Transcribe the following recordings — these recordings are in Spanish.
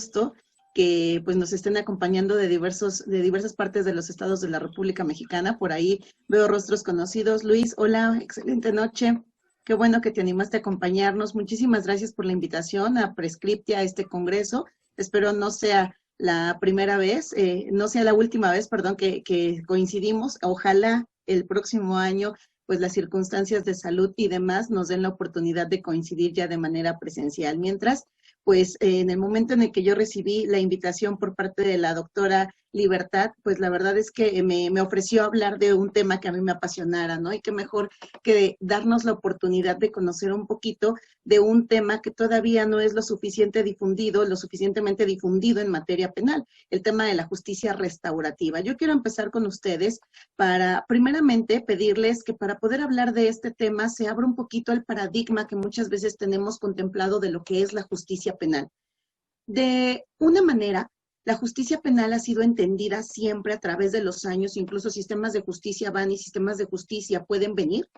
gusto que pues nos estén acompañando de diversas partes de los estados de la República Mexicana. Por ahí veo rostros conocidos. Luis, hola, excelente noche. Qué bueno que te animaste a acompañarnos. Muchísimas gracias por la invitación a Prescriptia, a este congreso. Espero no sea la primera vez, no sea la última vez, perdón, que coincidimos. Ojalá el próximo año pues las circunstancias de salud y demás nos den la oportunidad de coincidir ya de manera presencial. Mientras, pues en el momento en el que yo recibí la invitación por parte de la doctora Libertad, pues la verdad es que me ofreció hablar de un tema que a mí me apasionara, ¿no? Y qué mejor que darnos la oportunidad de conocer un poquito de un tema que todavía no es lo suficientemente difundido en materia penal, el tema de la justicia restaurativa. Yo quiero empezar con ustedes para, primeramente, pedirles que para poder hablar de este tema se abra un poquito el paradigma que muchas veces tenemos contemplado de lo que es la justicia penal. De una manera, la justicia penal ha sido entendida siempre a través de los años, incluso sistemas de justicia van y sistemas de justicia pueden venir,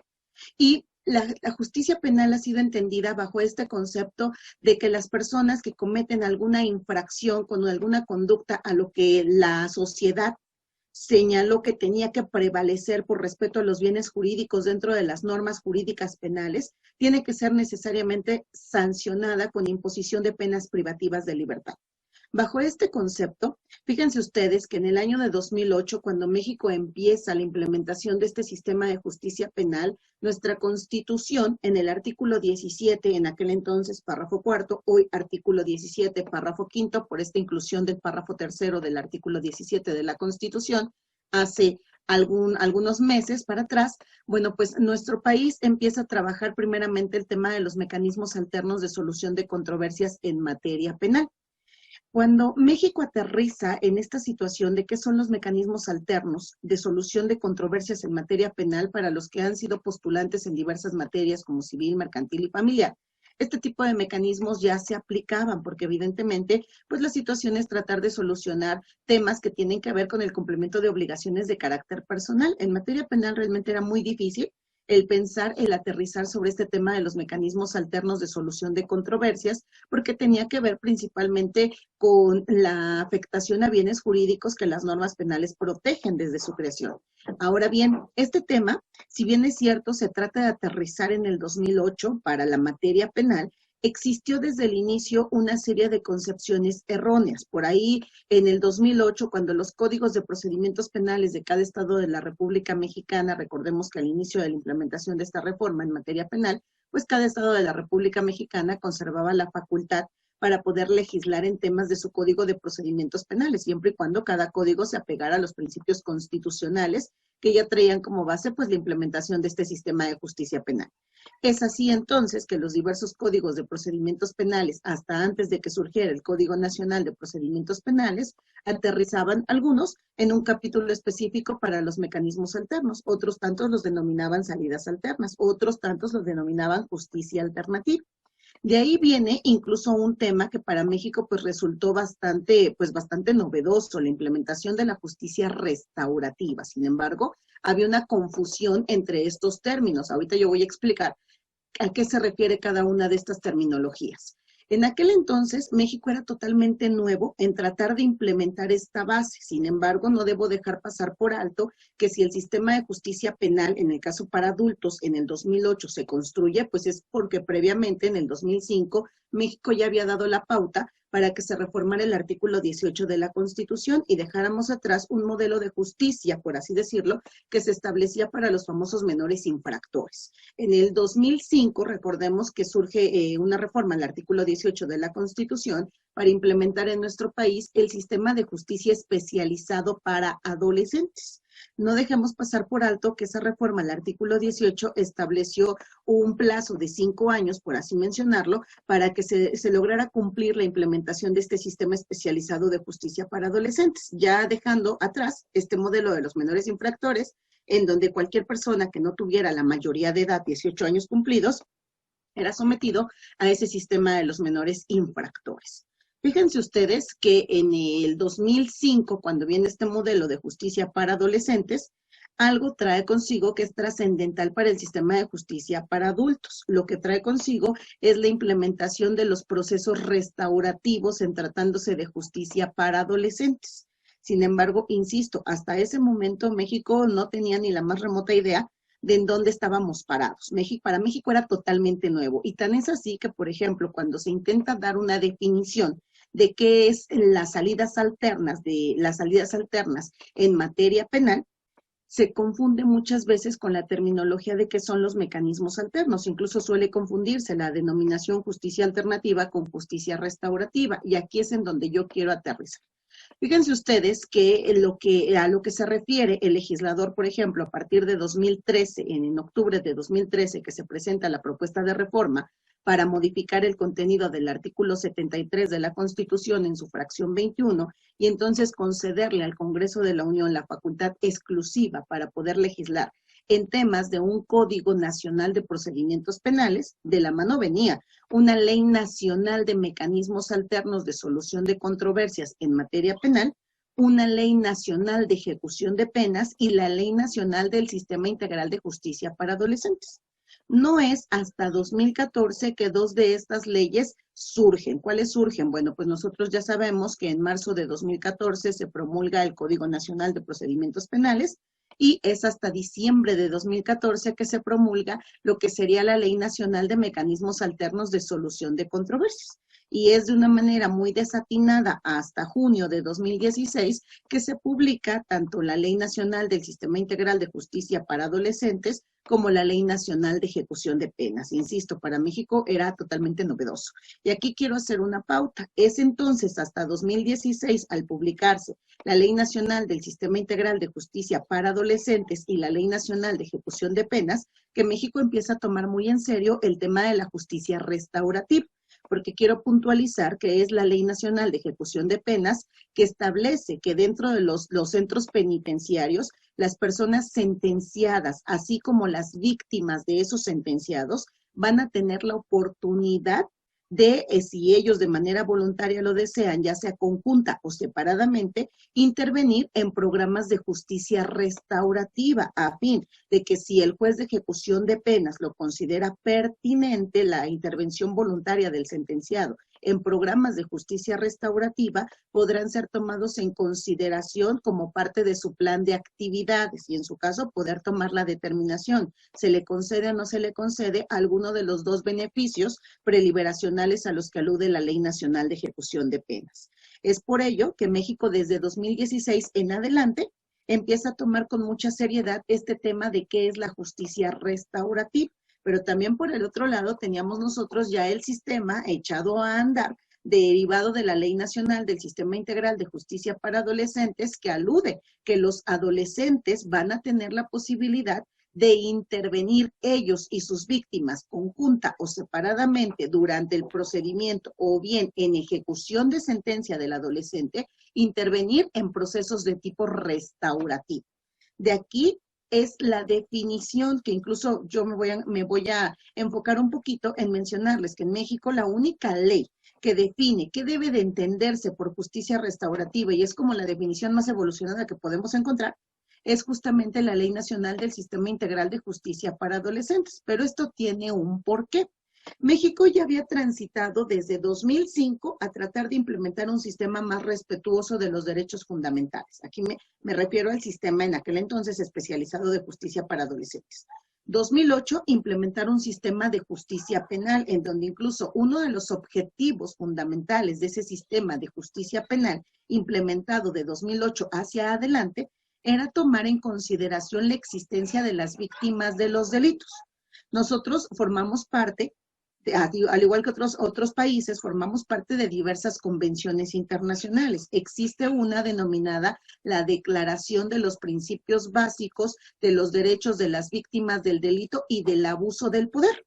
y la justicia penal ha sido entendida bajo este concepto de que las personas que cometen alguna infracción con alguna conducta a lo que la sociedad señaló que tenía que prevalecer por respeto a los bienes jurídicos dentro de las normas jurídicas penales, tiene que ser necesariamente sancionada con imposición de penas privativas de libertad. Bajo este concepto, fíjense ustedes que en el año de 2008, cuando México empieza la implementación de este sistema de justicia penal, nuestra Constitución, en el artículo 17, en aquel entonces párrafo cuarto, hoy artículo 17, párrafo quinto, por esta inclusión del párrafo tercero del artículo 17 de la Constitución, hace algunos meses para atrás, bueno, pues nuestro país empieza a trabajar primeramente el tema de los mecanismos alternos de solución de controversias en materia penal. Cuando México aterriza en esta situación de qué son los mecanismos alternos de solución de controversias en materia penal para los que han sido postulantes en diversas materias como civil, mercantil y familiar, este tipo de mecanismos ya se aplicaban porque evidentemente pues la situación es tratar de solucionar temas que tienen que ver con el cumplimiento de obligaciones de carácter personal. En materia penal realmente era muy difícil el pensar, el aterrizar sobre este tema de los mecanismos alternos de solución de controversias, porque tenía que ver principalmente con la afectación a bienes jurídicos que las normas penales protegen desde su creación. Ahora bien, este tema, si bien es cierto, se trata de aterrizar en el 2008 para la materia penal, existió desde el inicio una serie de concepciones erróneas. Por ahí, en el 2008, cuando los códigos de procedimientos penales de cada estado de la República Mexicana, recordemos que al inicio de la implementación de esta reforma en materia penal, pues cada estado de la República Mexicana conservaba la facultad para poder legislar en temas de su código de procedimientos penales, siempre y cuando cada código se apegara a los principios constitucionales que ya traían como base pues la implementación de este sistema de justicia penal. Es así entonces que los diversos códigos de procedimientos penales, hasta antes de que surgiera el Código Nacional de Procedimientos Penales, aterrizaban algunos en un capítulo específico para los mecanismos alternos, otros tantos los denominaban salidas alternas, otros tantos los denominaban justicia alternativa. De ahí viene incluso un tema que para México pues resultó bastante novedoso, la implementación de la justicia restaurativa. Sin embargo, había una confusión entre estos términos. Ahorita yo voy a explicar a qué se refiere cada una de estas terminologías. En aquel entonces, México era totalmente nuevo en tratar de implementar esta base. Sin embargo, no debo dejar pasar por alto que si el sistema de justicia penal, en el caso para adultos, en el 2008 se construye, pues es porque previamente, en el 2005, México ya había dado la pauta para que se reformara el artículo 18 de la Constitución y dejáramos atrás un modelo de justicia, por así decirlo, que se establecía para los famosos menores infractores. En el 2005, recordemos que surge una reforma al artículo 18 de la Constitución para implementar en nuestro país el sistema de justicia especializado para adolescentes. No dejemos pasar por alto que esa reforma al artículo 18 estableció un plazo de 5 años, por así mencionarlo, para que se lograra cumplir la implementación de este sistema especializado de justicia para adolescentes, ya dejando atrás este modelo de los menores infractores, en donde cualquier persona que no tuviera la mayoría de edad, 18 años cumplidos, era sometido a ese sistema de los menores infractores. Fíjense ustedes que en el 2005, cuando viene este modelo de justicia para adolescentes, algo trae consigo que es trascendental para el sistema de justicia para adultos. Lo que trae consigo es la implementación de los procesos restaurativos en tratándose de justicia para adolescentes. Sin embargo, insisto, hasta ese momento México no tenía ni la más remota idea de en dónde estábamos parados. Para México era totalmente nuevo. Y tan es así que, por ejemplo, cuando se intenta dar una definición de qué es las salidas alternas en materia penal, se confunde muchas veces con la terminología de qué son los mecanismos alternos. Incluso suele confundirse la denominación justicia alternativa con justicia restaurativa. Y aquí es en donde yo quiero aterrizar. Fíjense ustedes que a lo que se refiere el legislador, por ejemplo, a partir de 2013, en octubre de 2013, que se presenta la propuesta de reforma para modificar el contenido del artículo 73 de la Constitución en su fracción 21, y entonces concederle al Congreso de la Unión la facultad exclusiva para poder legislar en temas de un Código Nacional de Procedimientos Penales. De la mano venía una Ley Nacional de Mecanismos Alternos de Solución de Controversias en materia penal, una Ley Nacional de Ejecución de Penas y la Ley Nacional del Sistema Integral de Justicia para Adolescentes. No es hasta 2014 que dos de estas leyes surgen. ¿Cuáles surgen? Bueno, pues nosotros ya sabemos que en marzo de 2014 se promulga el Código Nacional de Procedimientos Penales, y es hasta diciembre de 2014 que se promulga lo que sería la Ley Nacional de Mecanismos Alternos de Solución de Controversias. Y es de una manera muy desatinada hasta junio de 2016 que se publica tanto la Ley Nacional del Sistema Integral de Justicia para Adolescentes como la Ley Nacional de Ejecución de Penas. Insisto, para México era totalmente novedoso. Y aquí quiero hacer una pauta. Es entonces hasta 2016, al publicarse la Ley Nacional del Sistema Integral de Justicia para Adolescentes y la Ley Nacional de Ejecución de Penas, que México empieza a tomar muy en serio el tema de la justicia restaurativa, porque quiero puntualizar que es la Ley Nacional de Ejecución de Penas que establece que dentro de los centros penitenciarios, las personas sentenciadas, así como las víctimas de esos sentenciados, van a tener la oportunidad de, si ellos de manera voluntaria lo desean, ya sea conjunta o separadamente, intervenir en programas de justicia restaurativa a fin de que si el juez de ejecución de penas lo considera pertinente la intervención voluntaria del sentenciado en programas de justicia restaurativa, podrán ser tomados en consideración como parte de su plan de actividades y en su caso poder tomar la determinación. ¿Se le concede o no se le concede alguno de los dos beneficios preliberacionales a los que alude la Ley Nacional de Ejecución de Penas? Es por ello que México desde 2016 en adelante empieza a tomar con mucha seriedad este tema de qué es la justicia restaurativa. Pero también por el otro lado teníamos nosotros ya el sistema echado a andar derivado de la Ley Nacional del Sistema Integral de Justicia para Adolescentes que alude que los adolescentes van a tener la posibilidad de intervenir ellos y sus víctimas conjunta o separadamente durante el procedimiento o bien en ejecución de sentencia del adolescente, intervenir en procesos de tipo restaurativo. De aquí es la definición que incluso yo me voy a enfocar un poquito en mencionarles que en México la única ley que define qué debe de entenderse por justicia restaurativa y es como la definición más evolucionada que podemos encontrar, es justamente la Ley Nacional del Sistema Integral de Justicia para Adolescentes. Pero esto tiene un porqué. México ya había transitado desde 2005 a tratar de implementar un sistema más respetuoso de los derechos fundamentales. Aquí me refiero al sistema en aquel entonces especializado de justicia para adolescentes. 2008, implementar un sistema de justicia penal, en donde incluso uno de los objetivos fundamentales de ese sistema de justicia penal implementado de 2008 hacia adelante era tomar en consideración la existencia de las víctimas de los delitos. Nosotros formamos parte, al igual que otros países, formamos parte de diversas convenciones internacionales. Existe una denominada la Declaración de los Principios Básicos de los Derechos de las Víctimas del Delito y del Abuso del Poder.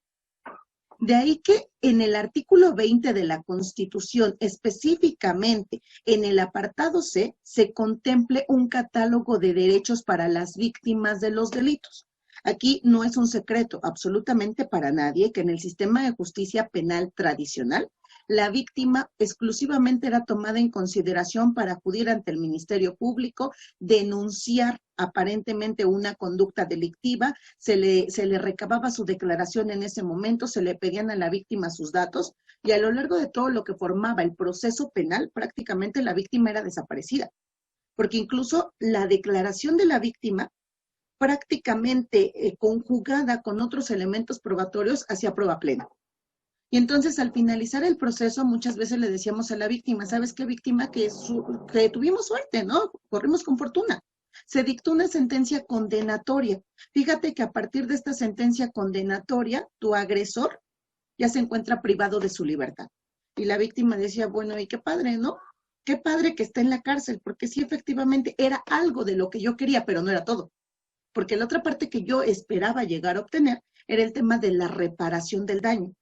De ahí que en el artículo 20 de la Constitución, específicamente en el apartado C, se contemple un catálogo de derechos para las víctimas de los delitos. Aquí no es un secreto absolutamente para nadie que en el sistema de justicia penal tradicional, La víctima exclusivamente era tomada en consideración para acudir ante el Ministerio Público, denunciar aparentemente una conducta delictiva, se le recababa su declaración en ese momento, se le pedían a la víctima sus datos, y a lo largo de todo lo que formaba el proceso penal, prácticamente la víctima era desaparecida, porque incluso la declaración de la víctima prácticamente conjugada con otros elementos probatorios hacía prueba plena. Y entonces al finalizar el proceso muchas veces le decíamos a la víctima, ¿sabes qué, víctima? Que tuvimos suerte, ¿no? Corrimos con fortuna. Se dictó una sentencia condenatoria. Fíjate que a partir de esta sentencia condenatoria, tu agresor ya se encuentra privado de su libertad. Y la víctima decía, bueno, y qué padre, ¿no? Qué padre que esté en la cárcel, porque sí, efectivamente, era algo de lo que yo quería, pero no era todo. Porque la otra parte que yo esperaba llegar a obtener era el tema de la reparación del daño.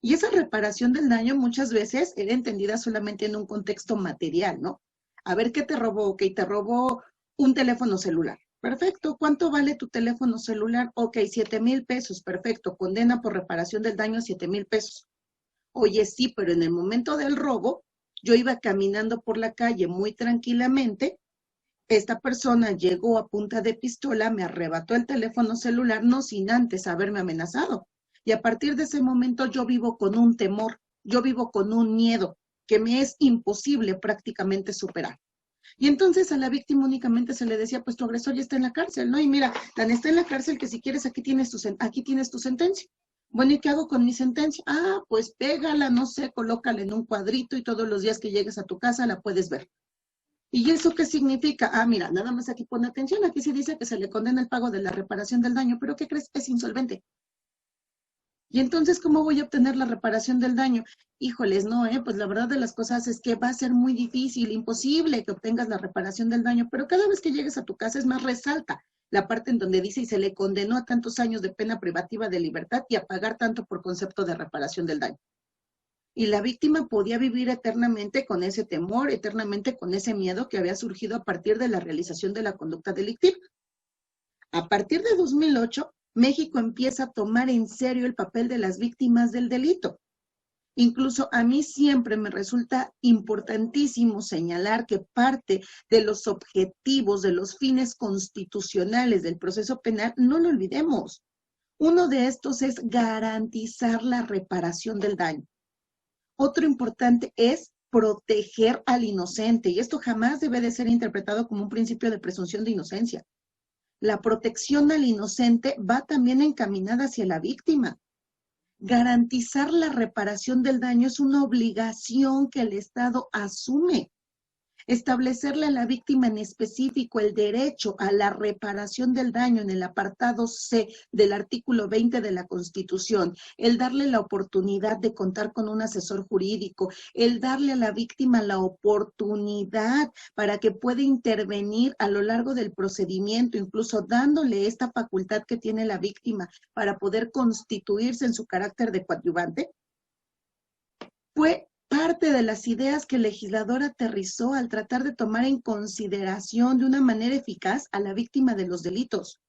Y esa reparación del daño muchas veces era entendida solamente en un contexto material, ¿no? A ver, ¿qué te robó? Ok, te robó un teléfono celular. Perfecto. ¿Cuánto vale tu teléfono celular? Ok, 7,000 pesos. Perfecto. Condena por reparación del daño 7,000 pesos. Oye, sí, pero en el momento del robo, yo iba caminando por la calle muy tranquilamente. Esta persona llegó a punta de pistola, me arrebató el teléfono celular, no sin antes haberme amenazado. Y a partir de ese momento yo vivo con un temor, yo vivo con un miedo que me es imposible prácticamente superar. Y entonces a la víctima únicamente se le decía, pues tu agresor ya está en la cárcel, ¿no? Y mira, tan está en la cárcel que si quieres aquí tienes tu sentencia. Bueno, ¿y qué hago con mi sentencia? Ah, pues pégala, no sé, colócala en un cuadrito y todos los días que llegues a tu casa la puedes ver. ¿Y eso qué significa? Ah, mira, nada más aquí pone atención, aquí sí dice que se le condena el pago de la reparación del daño, pero ¿qué crees? Es insolvente. Y entonces, ¿cómo voy a obtener la reparación del daño? Híjoles, no, pues la verdad de las cosas es que va a ser muy difícil, imposible que obtengas la reparación del daño, pero cada vez que llegues a tu casa es más resalta la parte en donde dice y se le condenó a tantos años de pena privativa de libertad y a pagar tanto por concepto de reparación del daño. Y la víctima podía vivir eternamente con ese temor, eternamente con ese miedo que había surgido a partir de la realización de la conducta delictiva. A partir de 2008, México empieza a tomar en serio el papel de las víctimas del delito. Incluso a mí siempre me resulta importantísimo señalar que parte de los objetivos, de los fines constitucionales del proceso penal, no lo olvidemos. Uno de estos es garantizar la reparación del daño. Otro importante es proteger al inocente, y esto jamás debe de ser interpretado como un principio de presunción de inocencia. La protección al inocente va también encaminada hacia la víctima. Garantizar la reparación del daño es una obligación que el Estado asume. Establecerle a la víctima en específico el derecho a la reparación del daño en el apartado C del artículo 20 de la Constitución, el darle la oportunidad de contar con un asesor jurídico, el darle a la víctima la oportunidad para que pueda intervenir a lo largo del procedimiento, incluso dándole esta facultad que tiene la víctima para poder constituirse en su carácter de coadyuvante, fue parte de las ideas que el legislador aterrizó al tratar de tomar en consideración de una manera eficaz a la víctima de los delitos.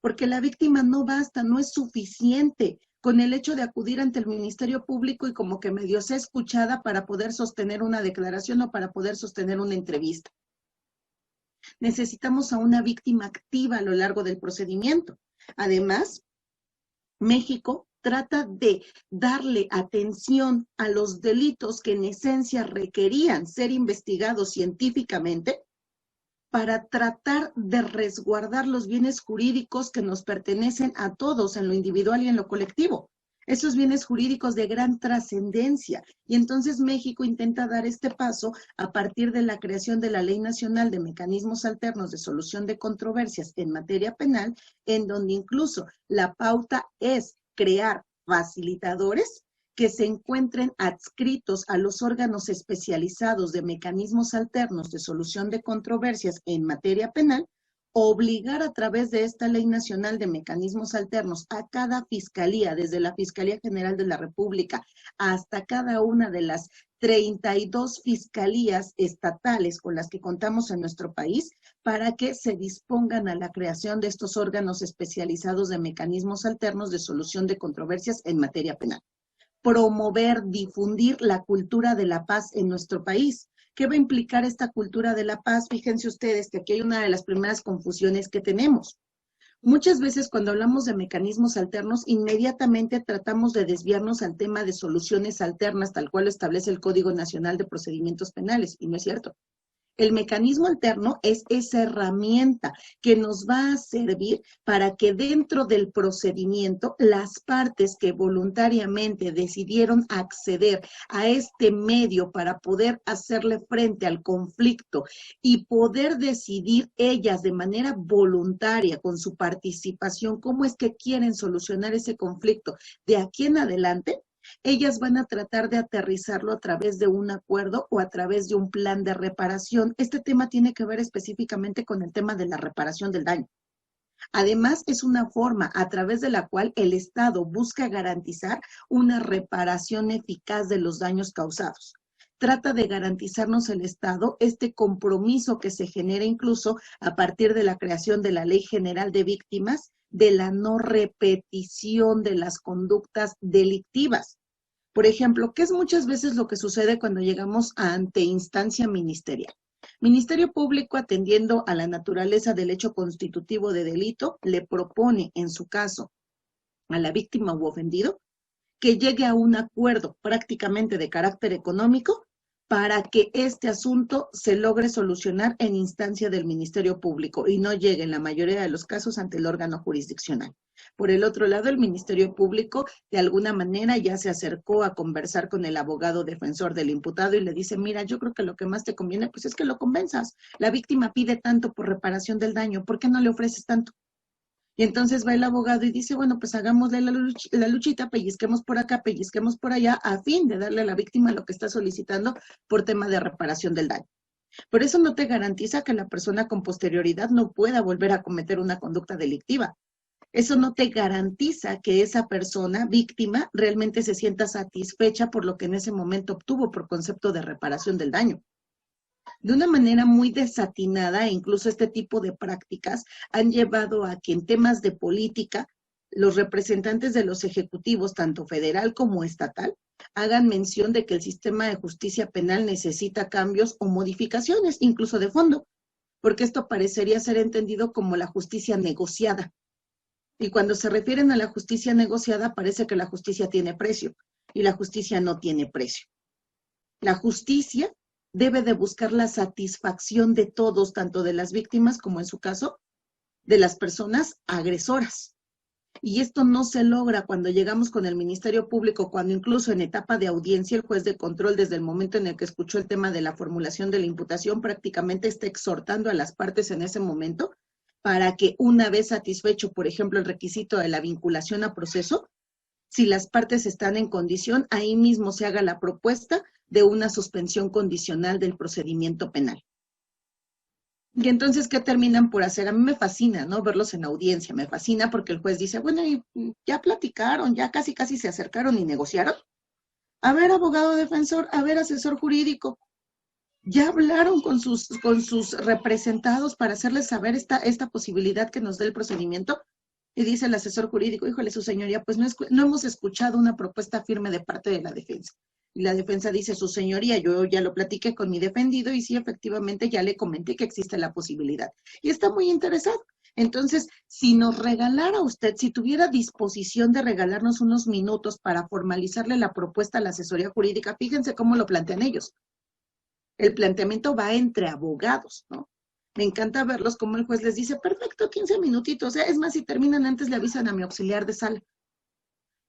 Porque la víctima no basta, no es suficiente con el hecho de acudir ante el Ministerio Público y como que medio sea escuchada para poder sostener una declaración o para poder sostener una entrevista. Necesitamos a una víctima activa a lo largo del procedimiento. Además, México trata de darle atención a los delitos que en esencia requerían ser investigados científicamente para tratar de resguardar los bienes jurídicos que nos pertenecen a todos en lo individual y en lo colectivo. Esos bienes jurídicos de gran trascendencia. Y entonces México intenta dar este paso a partir de la creación de la Ley Nacional de Mecanismos Alternos de Solución de Controversias en materia penal, en donde incluso la pauta es crear facilitadores que se encuentren adscritos a los órganos especializados de mecanismos alternos de solución de controversias en materia penal, obligar a través de esta Ley Nacional de Mecanismos Alternos a cada fiscalía, desde la Fiscalía General de la República hasta cada una de las 32 fiscalías estatales con las que contamos en nuestro país, para que se dispongan a la creación de estos órganos especializados de mecanismos alternos de solución de controversias en materia penal. promover, difundir la cultura de la paz en nuestro país. ¿Qué va a implicar esta cultura de la paz? Fíjense ustedes que aquí hay una de las primeras confusiones que tenemos. Muchas veces cuando hablamos de mecanismos alternos, inmediatamente tratamos de desviarnos al tema de soluciones alternas, tal cual lo establece el Código Nacional de Procedimientos Penales, y no es cierto. El mecanismo alterno es esa herramienta que nos va a servir para que dentro del procedimiento las partes que voluntariamente decidieron acceder a este medio para poder hacerle frente al conflicto y poder decidir ellas de manera voluntaria con su participación cómo es que quieren solucionar ese conflicto de aquí en adelante, ellas van a tratar de aterrizarlo a través de un acuerdo o a través de un plan de reparación. Este tema tiene que ver específicamente con el tema de la reparación del daño. Además, es una forma a través de la cual el Estado busca garantizar una reparación eficaz de los daños causados. Trata de garantizarnos el Estado este compromiso que se genera incluso a partir de la creación de la Ley General de Víctimas, de la no repetición de las conductas delictivas. Por ejemplo, ¿qué es muchas veces lo que sucede cuando llegamos ante instancia ministerial? Ministerio Público, atendiendo a la naturaleza del hecho constitutivo de delito, le propone, en su caso, a la víctima u ofendido, que llegue a un acuerdo prácticamente de carácter económico para que este asunto se logre solucionar en instancia del Ministerio Público y no llegue en la mayoría de los casos ante el órgano jurisdiccional. Por el otro lado, el Ministerio Público de alguna manera ya se acercó a conversar con el abogado defensor del imputado y le dice, mira, yo creo que lo que más te conviene pues es que lo convenzas. La víctima pide tanto por reparación del daño, ¿por qué no le ofreces tanto? Y entonces va el abogado y dice, bueno, pues hagámosle la luchita, pellizquemos por acá, pellizquemos por allá, a fin de darle a la víctima lo que está solicitando por tema de reparación del daño. Por eso no te garantiza que la persona con posterioridad no pueda volver a cometer una conducta delictiva. Eso no te garantiza que esa persona víctima realmente se sienta satisfecha por lo que en ese momento obtuvo por concepto de reparación del daño. De una manera muy desatinada, e incluso este tipo de prácticas han llevado a que en temas de política, los representantes de los ejecutivos, tanto federal como estatal, hagan mención de que el sistema de justicia penal necesita cambios o modificaciones, incluso de fondo, porque esto parecería ser entendido como la justicia negociada. Y cuando se refieren a la justicia negociada, parece que la justicia tiene precio, y la justicia no tiene precio. La justicia debe de buscar la satisfacción de todos, tanto de las víctimas como en su caso, de las personas agresoras. Y esto no se logra cuando llegamos con el Ministerio Público, cuando incluso en etapa de audiencia el juez de control, desde el momento en el que escuchó el tema de la formulación de la imputación, prácticamente está exhortando a las partes en ese momento para que una vez satisfecho, por ejemplo, el requisito de la vinculación a proceso, si las partes están en condición, ahí mismo se haga la propuesta de una suspensión condicional del procedimiento penal. Y entonces, ¿qué terminan por hacer? A mí me fascina, ¿no? Verlos en audiencia, me fascina porque el juez dice, bueno, ya platicaron, ya casi se acercaron y negociaron. A ver, abogado defensor, a ver, asesor jurídico, ya hablaron con sus representados para hacerles saber esta posibilidad que nos dé el procedimiento. Y dice el asesor jurídico, híjole, su señoría, pues no hemos escuchado una propuesta firme de parte de la defensa. Y la defensa dice, su señoría, yo ya lo platiqué con mi defendido y sí, efectivamente, ya le comenté que existe la posibilidad. Y está muy interesado. Entonces, si nos regalara usted, si tuviera disposición de regalarnos unos minutos para formalizarle la propuesta a la asesoría jurídica, fíjense cómo lo plantean ellos. El planteamiento va entre abogados, ¿no? Me encanta verlos como el juez les dice, perfecto, 15 minutitos, es más, si terminan antes le avisan a mi auxiliar de sala.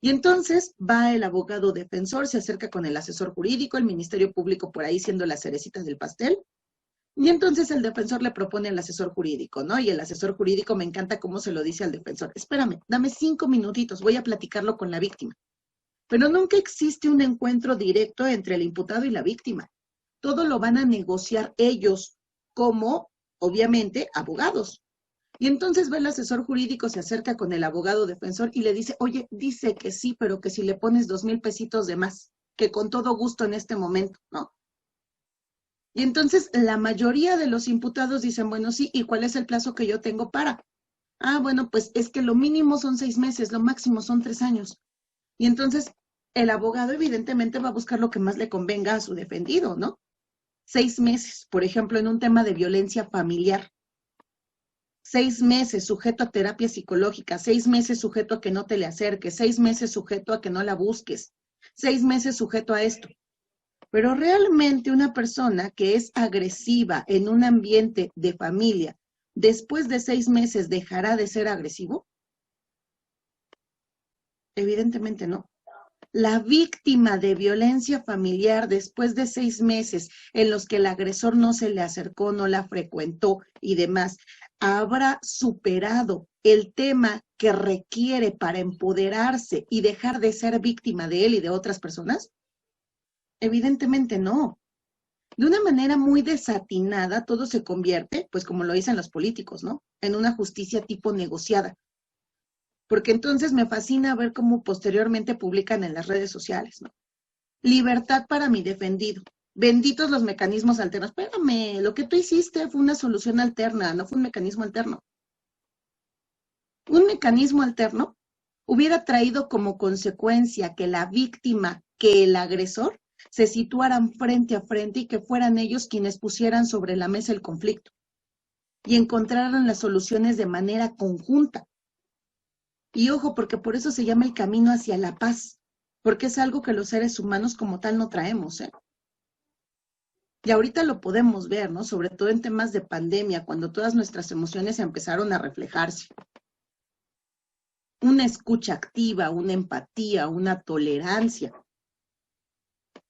Y entonces va el abogado defensor, se acerca con el asesor jurídico, el Ministerio Público por ahí siendo la cerecita del pastel, y entonces el defensor le propone al asesor jurídico, ¿no? Y el asesor jurídico me encanta cómo se lo dice al defensor, espérame, dame 5 minutitos, voy a platicarlo con la víctima. Pero nunca existe un encuentro directo entre el imputado y la víctima. Todo lo van a negociar ellos como, obviamente, abogados. Y entonces va el asesor jurídico, se acerca con el abogado defensor y le dice, oye, dice que sí, pero que si le pones 2,000 pesitos de más, que con todo gusto en este momento, ¿no? Y entonces la mayoría de los imputados dicen, bueno, sí, ¿y cuál es el plazo que yo tengo para? Ah, bueno, pues es que lo mínimo son 6 meses, lo máximo son 3 años. Y entonces El abogado evidentemente va a buscar lo que más le convenga a su defendido, ¿no? 6 meses, por ejemplo, en un tema de violencia familiar. 6 meses sujeto a terapia psicológica, 6 meses sujeto a que no te le acerques, 6 meses sujeto a que no la busques, 6 meses sujeto a esto. Pero realmente una persona que es agresiva en un ambiente de familia, después de 6 meses dejará de ser agresivo? Evidentemente no. La víctima de violencia familiar después de 6 meses en los que el agresor no se le acercó, no la frecuentó y demás, ¿habrá superado el tema que requiere para empoderarse y dejar de ser víctima de él y de otras personas? Evidentemente no. De una manera muy desatinada, todo se convierte, pues como lo dicen los políticos, ¿no? En una justicia tipo negociada. Porque entonces me fascina ver cómo posteriormente publican en las redes sociales, ¿no? Libertad para mi defendido. Benditos los mecanismos alternos. Espérame, lo que tú hiciste fue una solución alterna, no fue un mecanismo alterno. Un mecanismo alterno hubiera traído como consecuencia que la víctima, que el agresor, se situaran frente a frente y que fueran ellos quienes pusieran sobre la mesa el conflicto y encontraran las soluciones de manera conjunta. Y ojo, porque por eso se llama el camino hacia la paz, porque es algo que los seres humanos como tal no traemos, ¿eh? Y ahorita lo podemos ver, ¿no? Sobre todo en temas de pandemia, cuando todas nuestras emociones empezaron a reflejarse. Una escucha activa, una empatía, una tolerancia,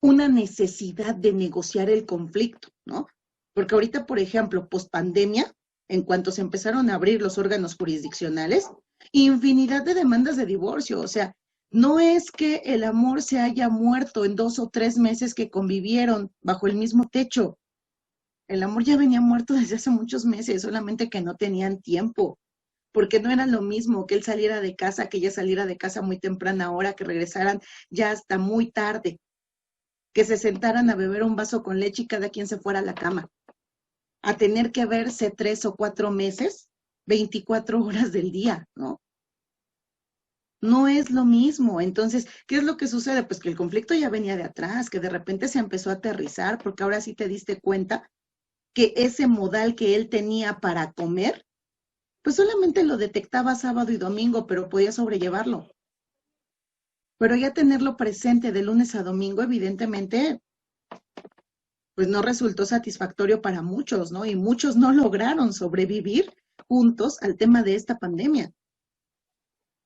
una necesidad de negociar el conflicto, ¿no? Porque ahorita, por ejemplo, post pandemia, en cuanto se empezaron a abrir los órganos jurisdiccionales, infinidad de demandas de divorcio. O sea, no es que el amor se haya muerto en 2 o 3 meses que convivieron bajo el mismo techo. El amor ya venía muerto desde hace muchos meses, solamente que no tenían tiempo, porque no era lo mismo que él saliera de casa, que ella saliera de casa muy temprana hora, que regresaran ya hasta muy tarde, que se sentaran a beber un vaso con leche y cada quien se fuera a la cama, a tener que verse 3 o 4 meses, 24 horas del día, ¿no? No es lo mismo. Entonces, ¿qué es lo que sucede? Pues que el conflicto ya venía de atrás, que de repente se empezó a aterrizar, porque ahora sí te diste cuenta que ese modal que él tenía para comer, pues solamente lo detectaba sábado y domingo, pero podía sobrellevarlo. Pero ya tenerlo presente de lunes a domingo, evidentemente, pues no resultó satisfactorio para muchos, ¿no? Y muchos no lograron sobrevivir juntos al tema de esta pandemia,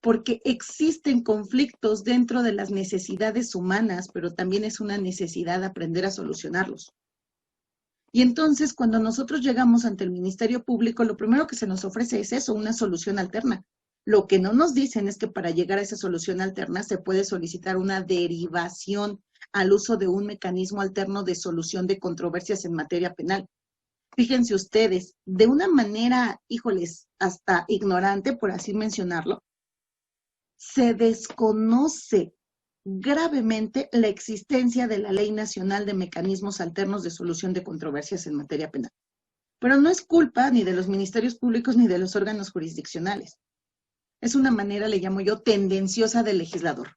porque existen conflictos dentro de las necesidades humanas, pero también es una necesidad aprender a solucionarlos. Y entonces, cuando nosotros llegamos ante el Ministerio Público, lo primero que se nos ofrece es eso, una solución alterna. Lo que no nos dicen es que para llegar a esa solución alterna se puede solicitar una derivación al uso de un mecanismo alterno de solución de controversias en materia penal. Fíjense ustedes, de una manera, híjoles, hasta ignorante, por así mencionarlo, se desconoce gravemente la existencia de la Ley Nacional de Mecanismos Alternos de Solución de Controversias en materia penal. Pero no es culpa ni de los ministerios públicos ni de los órganos jurisdiccionales. Es una manera, le llamo yo, tendenciosa del legislador.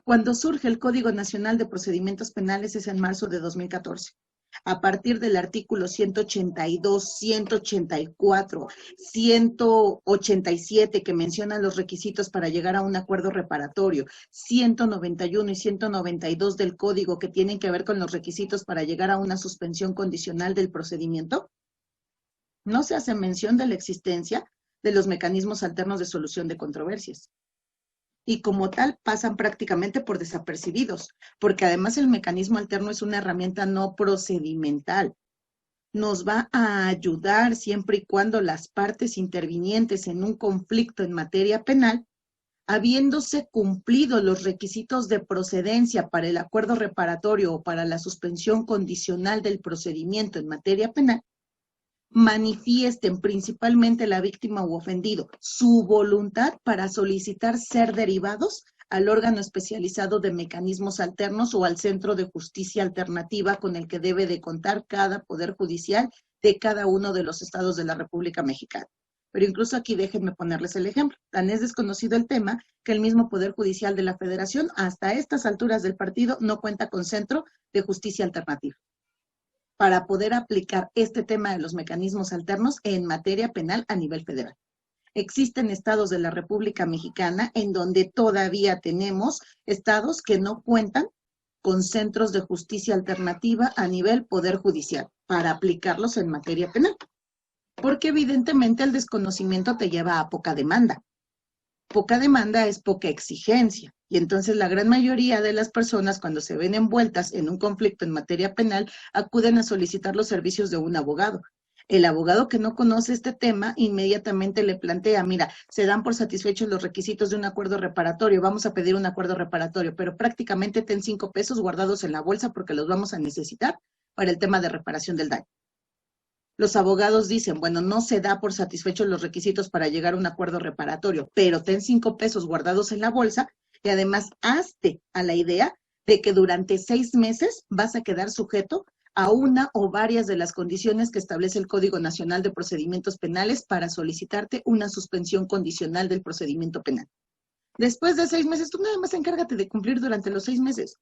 Cuando surge el Código Nacional de Procedimientos Penales es en marzo de 2014. A partir del artículo 182, 184, 187 que mencionan los requisitos para llegar a un acuerdo reparatorio, 191 y 192 del Código que tienen que ver con los requisitos para llegar a una suspensión condicional del procedimiento, no se hace mención de la existencia de los mecanismos alternos de solución de controversias. Y como tal pasan prácticamente por desapercibidos, porque además el mecanismo alterno es una herramienta no procedimental. Nos va a ayudar siempre y cuando las partes intervinientes en un conflicto en materia penal, habiéndose cumplido los requisitos de procedencia para el acuerdo reparatorio o para la suspensión condicional del procedimiento en materia penal, manifiesten principalmente la víctima u ofendido su voluntad para solicitar ser derivados al órgano especializado de mecanismos alternos o al centro de justicia alternativa con el que debe de contar cada poder judicial de cada uno de los estados de la República Mexicana. Pero incluso aquí déjenme ponerles el ejemplo. Tan es desconocido el tema que el mismo Poder Judicial de la Federación, hasta estas alturas del partido, no cuenta con centro de justicia alternativa para poder aplicar este tema de los mecanismos alternos en materia penal a nivel federal. Existen estados de la República Mexicana en donde todavía tenemos estados que no cuentan con centros de justicia alternativa a nivel Poder Judicial para aplicarlos en materia penal. Porque evidentemente el desconocimiento te lleva a poca demanda. Poca demanda es poca exigencia. Y entonces la gran mayoría de las personas, cuando se ven envueltas en un conflicto en materia penal, acuden a solicitar los servicios de un abogado. El abogado que no conoce este tema inmediatamente le plantea, mira, se dan por satisfechos los requisitos de un acuerdo reparatorio, vamos a pedir un acuerdo reparatorio, pero prácticamente ten 5 pesos guardados en la bolsa porque los vamos a necesitar para el tema de reparación del daño. Los abogados dicen, bueno, no se da por satisfechos los requisitos para llegar a un acuerdo reparatorio, pero ten 5 pesos guardados en la bolsa y además hazte a la idea de que durante 6 meses vas a quedar sujeto a una o varias de las condiciones que establece el Código Nacional de Procedimientos Penales para solicitarte una suspensión condicional del procedimiento penal. Después de 6 meses, tú nada más encárgate de cumplir durante los 6 meses.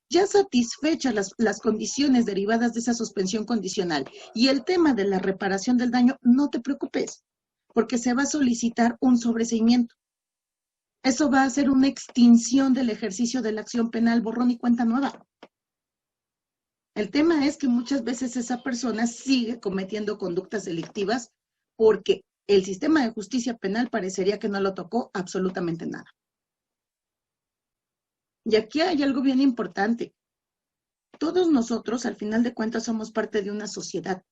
Ya satisfechas las condiciones derivadas de esa suspensión condicional y el tema de la reparación del daño, no te preocupes, porque se va a solicitar un sobreseimiento. Eso va a ser una extinción del ejercicio de la acción penal, borrón y cuenta nueva. El tema es que muchas veces esa persona sigue cometiendo conductas delictivas porque el sistema de justicia penal parecería que no lo tocó absolutamente nada. Y aquí hay algo bien importante. Todos nosotros, al final de cuentas, somos parte de una sociedad.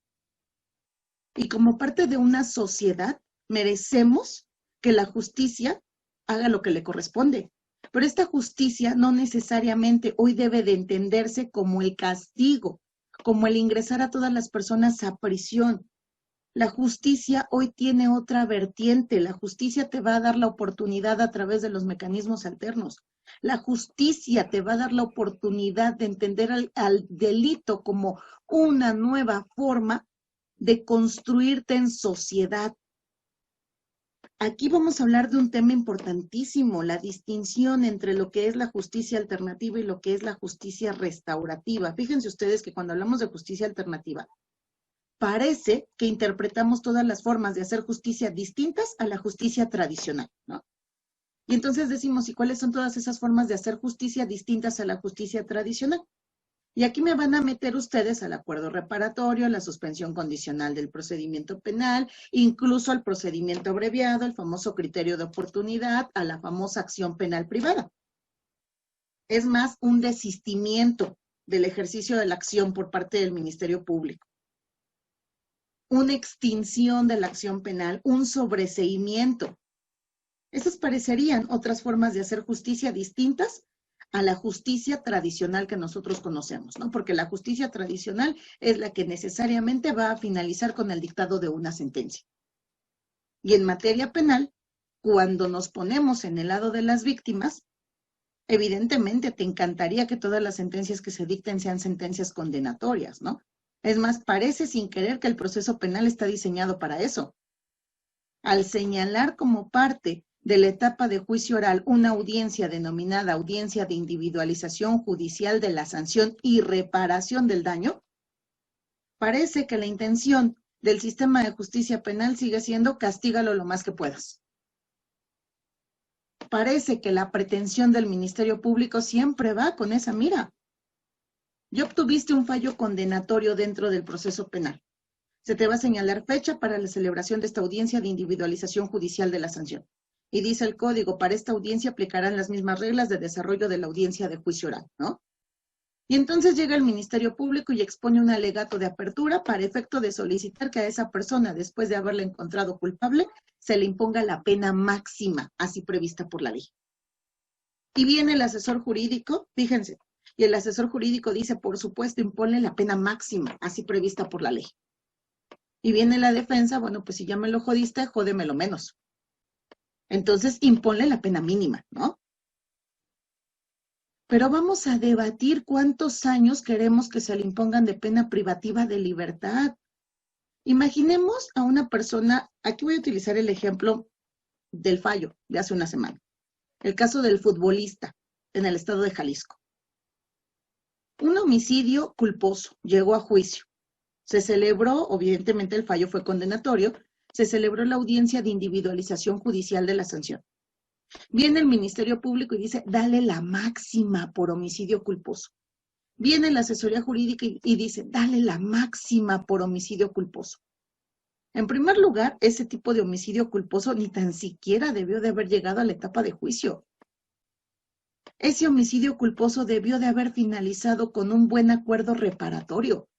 Y como parte de una sociedad, merecemos que la justicia haga lo que le corresponde. Pero esta justicia no necesariamente hoy debe de entenderse como el castigo, como el ingresar a todas las personas a prisión. La justicia hoy tiene otra vertiente. La justicia te va a dar la oportunidad a través de los mecanismos alternos. La justicia te va a dar la oportunidad de entender al delito como una nueva forma de construirte en sociedad. Aquí vamos a hablar de un tema importantísimo, la distinción entre lo que es la justicia alternativa y lo que es la justicia restaurativa. Fíjense ustedes que cuando hablamos de justicia alternativa, parece que interpretamos todas las formas de hacer justicia distintas a la justicia tradicional, ¿no? Y entonces decimos, ¿y cuáles son todas esas formas de hacer justicia distintas a la justicia tradicional? Y aquí me van a meter ustedes al acuerdo reparatorio, a la suspensión condicional del procedimiento penal, incluso al procedimiento abreviado, el famoso criterio de oportunidad, a la famosa acción penal privada. Es más, un desistimiento del ejercicio de la acción por parte del Ministerio Público. Una extinción de la acción penal, un sobreseimiento. Esas parecerían otras formas de hacer justicia distintas a la justicia tradicional que nosotros conocemos, ¿no? Porque la justicia tradicional es la que necesariamente va a finalizar con el dictado de una sentencia. Y en materia penal, cuando nos ponemos en el lado de las víctimas, evidentemente te encantaría que todas las sentencias que se dicten sean sentencias condenatorias, ¿no? Es más, parece sin querer que el proceso penal está diseñado para eso. Al señalar como parte de la etapa de juicio oral una audiencia denominada audiencia de individualización judicial de la sanción y reparación del daño, parece que la intención del sistema de justicia penal sigue siendo castígalo lo más que puedas. Parece que la pretensión del Ministerio Público siempre va con esa mira. Ya obtuviste un fallo condenatorio dentro del proceso penal. Se te va a señalar fecha para la celebración de esta audiencia de individualización judicial de la sanción. Y dice el código, para esta audiencia aplicarán las mismas reglas de desarrollo de la audiencia de juicio oral, ¿no? Y entonces llega el Ministerio Público y expone un alegato de apertura para efecto de solicitar que a esa persona, después de haberla encontrado culpable, se le imponga la pena máxima, así prevista por la ley. Y viene el asesor jurídico, fíjense, y el asesor jurídico dice, por supuesto, imponle la pena máxima, así prevista por la ley. Y viene la defensa, bueno, pues si ya me lo jodiste, jódemelo menos. Entonces, imponle la pena mínima, ¿no? Pero vamos a debatir cuántos años queremos que se le impongan de pena privativa de libertad. Imaginemos a una persona, aquí voy a utilizar el ejemplo del fallo de hace una semana, el caso del futbolista en el estado de Jalisco. Un homicidio culposo, llegó a juicio. Se celebró, evidentemente el fallo fue condenatorio, se celebró la audiencia de individualización judicial de la sanción. Viene el Ministerio Público y dice, dale la máxima por homicidio culposo. Viene la asesoría jurídica y dice, dale la máxima por homicidio culposo. En primer lugar, ese tipo de homicidio culposo ni tan siquiera debió de haber llegado a la etapa de juicio. Ese homicidio culposo debió de haber finalizado con un buen acuerdo reparatorio.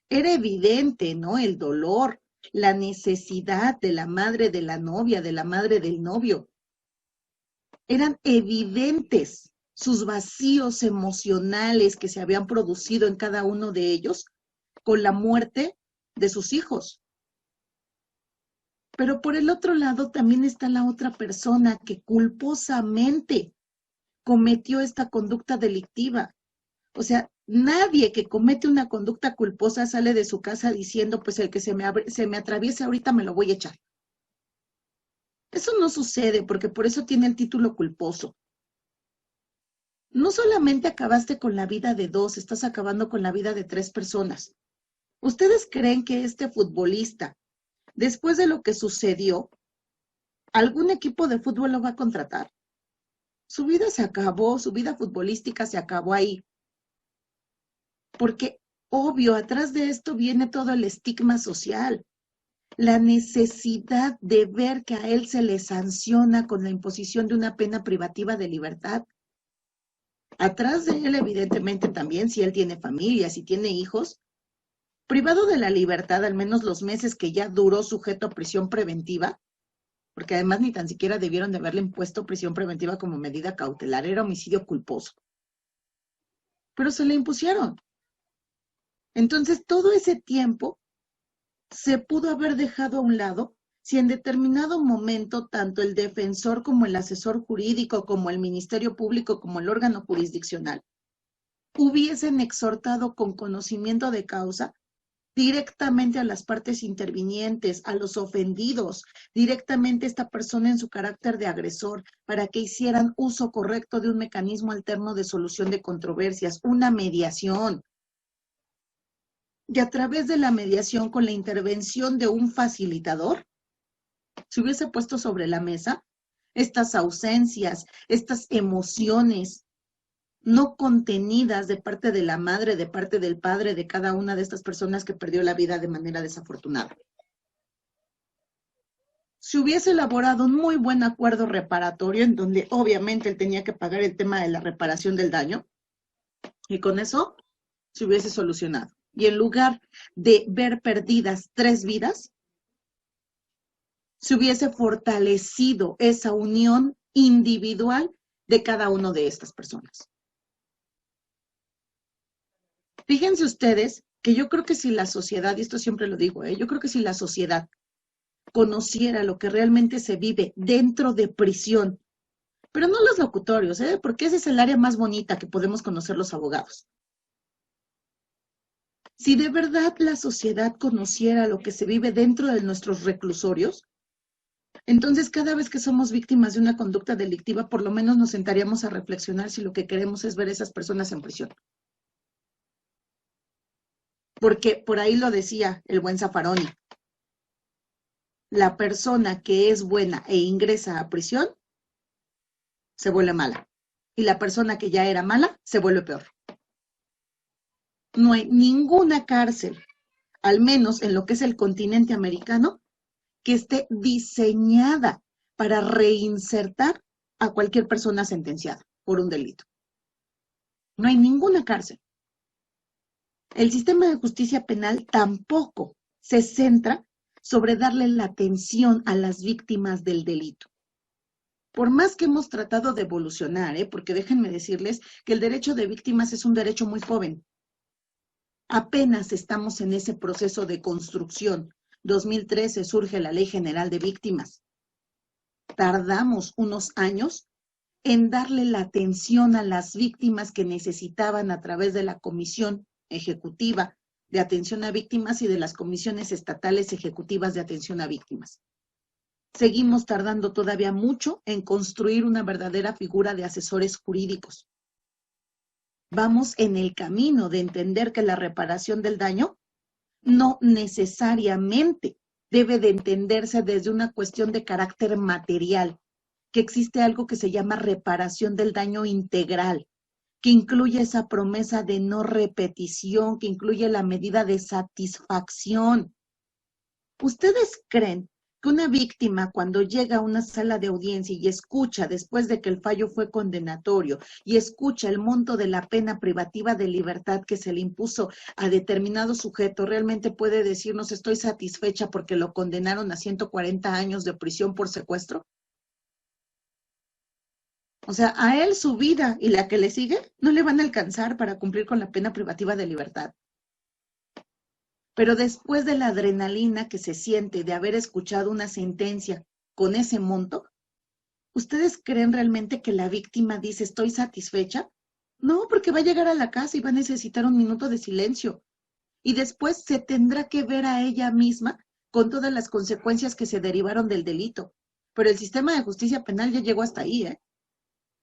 Era evidente, ¿no? El dolor, la necesidad de la madre de la novia, de la madre del novio. Eran evidentes sus vacíos emocionales que se habían producido en cada uno de ellos con la muerte de sus hijos. Pero por el otro lado también está la otra persona que culposamente cometió esta conducta delictiva. O sea, nadie que comete una conducta culposa sale de su casa diciendo, pues el que se me atraviese ahorita me lo voy a echar. Eso no sucede porque por eso tiene el título culposo. No solamente acabaste con la vida de 2, estás acabando con la vida de 3 personas. ¿Ustedes creen que este futbolista, después de lo que sucedió, algún equipo de fútbol lo va a contratar? Su vida se acabó, su vida futbolística se acabó ahí. Porque, obvio, atrás de esto viene todo el estigma social, la necesidad de ver que a él se le sanciona con la imposición de una pena privativa de libertad. Atrás de él, evidentemente, también, si él tiene familia, si tiene hijos, privado de la libertad, al menos los meses que ya duró sujeto a prisión preventiva, porque además ni tan siquiera debieron de haberle impuesto prisión preventiva como medida cautelar, era homicidio culposo. Pero se le impusieron. Entonces, todo ese tiempo se pudo haber dejado a un lado si en determinado momento tanto el defensor como el asesor jurídico, como el Ministerio Público, como el órgano jurisdiccional, hubiesen exhortado con conocimiento de causa directamente a las partes intervinientes, a los ofendidos, directamente a esta persona en su carácter de agresor, para que hicieran uso correcto de un mecanismo alterno de solución de controversias, una mediación. Y a través de la mediación, con la intervención de un facilitador, se hubiese puesto sobre la mesa estas ausencias, estas emociones no contenidas de parte de la madre, de parte del padre, de cada una de estas personas que perdió la vida de manera desafortunada. Se hubiese elaborado un muy buen acuerdo reparatorio en donde obviamente él tenía que pagar el tema de la reparación del daño y con eso se hubiese solucionado. Y en lugar de ver perdidas 3 vidas, se hubiese fortalecido esa unión individual de cada una de estas personas. Fíjense ustedes que yo creo que si la sociedad, y esto siempre lo digo, yo creo que si la sociedad conociera lo que realmente se vive dentro de prisión, pero no los locutorios, porque ese es el área más bonita que podemos conocer los abogados. Si de verdad la sociedad conociera lo que se vive dentro de nuestros reclusorios, entonces cada vez que somos víctimas de una conducta delictiva, por lo menos nos sentaríamos a reflexionar si lo que queremos es ver a esas personas en prisión. Porque por ahí lo decía el buen Zaffaroni, la persona que es buena e ingresa a prisión se vuelve mala. Y la persona que ya era mala se vuelve peor. No hay ninguna cárcel, al menos en lo que es el continente americano, que esté diseñada para reinsertar a cualquier persona sentenciada por un delito. No hay ninguna cárcel. El sistema de justicia penal tampoco se centra sobre darle la atención a las víctimas del delito. Por más que hemos tratado de evolucionar, porque déjenme decirles que el derecho de víctimas es un derecho muy joven. Apenas estamos en ese proceso de construcción. 2013 surge la Ley General de Víctimas. Tardamos unos años en darle la atención a las víctimas que necesitaban a través de la Comisión Ejecutiva de Atención a Víctimas y de las comisiones estatales ejecutivas de atención a víctimas. Seguimos tardando todavía mucho en construir una verdadera figura de asesores jurídicos. Vamos en el camino de entender que la reparación del daño no necesariamente debe de entenderse desde una cuestión de carácter material, que existe algo que se llama reparación del daño integral, que incluye esa promesa de no repetición, que incluye la medida de satisfacción. ¿Ustedes creen que una víctima cuando llega a una sala de audiencia y escucha, después de que el fallo fue condenatorio, y escucha el monto de la pena privativa de libertad que se le impuso a determinado sujeto, realmente puede decirnos estoy satisfecha porque lo condenaron a 140 años de prisión por secuestro? O sea, a él su vida y la que le sigue no le van a alcanzar para cumplir con la pena privativa de libertad. Pero después de la adrenalina que se siente de haber escuchado una sentencia con ese monto, ¿ustedes creen realmente que la víctima dice estoy satisfecha? No, porque va a llegar a la casa y va a necesitar un minuto de silencio. Y después se tendrá que ver a ella misma con todas las consecuencias que se derivaron del delito. Pero el sistema de justicia penal ya llegó hasta ahí, ¿eh?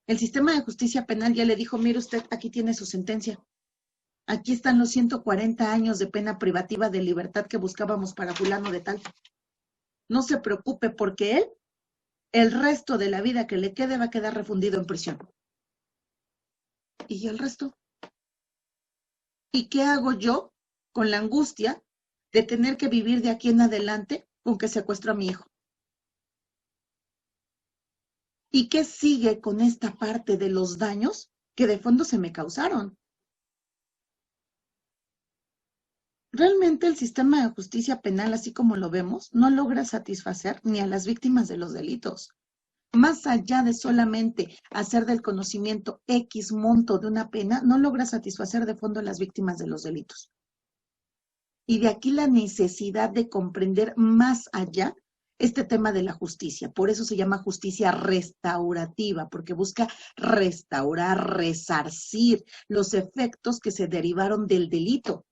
El sistema de justicia penal ya le dijo, mire usted, aquí tiene su sentencia. Aquí están los 140 años de pena privativa de libertad que buscábamos para fulano de tal. No se preocupe porque él, el resto de la vida que le quede va a quedar refundido en prisión. ¿Y el resto? ¿Y qué hago yo con la angustia de tener que vivir de aquí en adelante con que secuestro a mi hijo? ¿Y qué sigue con esta parte de los daños que de fondo se me causaron? Realmente el sistema de justicia penal, así como lo vemos, no logra satisfacer ni a las víctimas de los delitos. Más allá de solamente hacer del conocimiento X monto de una pena, no logra satisfacer de fondo a las víctimas de los delitos. Y de aquí la necesidad de comprender más allá este tema de la justicia. Por eso se llama justicia restaurativa, porque busca restaurar, resarcir los efectos que se derivaron del delito.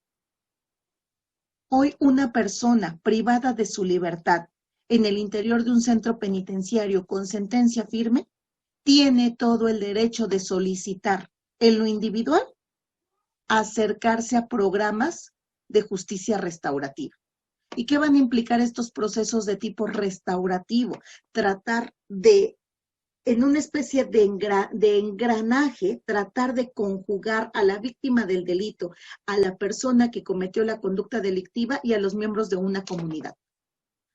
Hoy una persona privada de su libertad en el interior de un centro penitenciario con sentencia firme tiene todo el derecho de solicitar en lo individual acercarse a programas de justicia restaurativa. ¿Y qué van a implicar estos procesos de tipo restaurativo? Tratar de, en una especie de engranaje, tratar de conjugar a la víctima del delito, a la persona que cometió la conducta delictiva y a los miembros de una comunidad.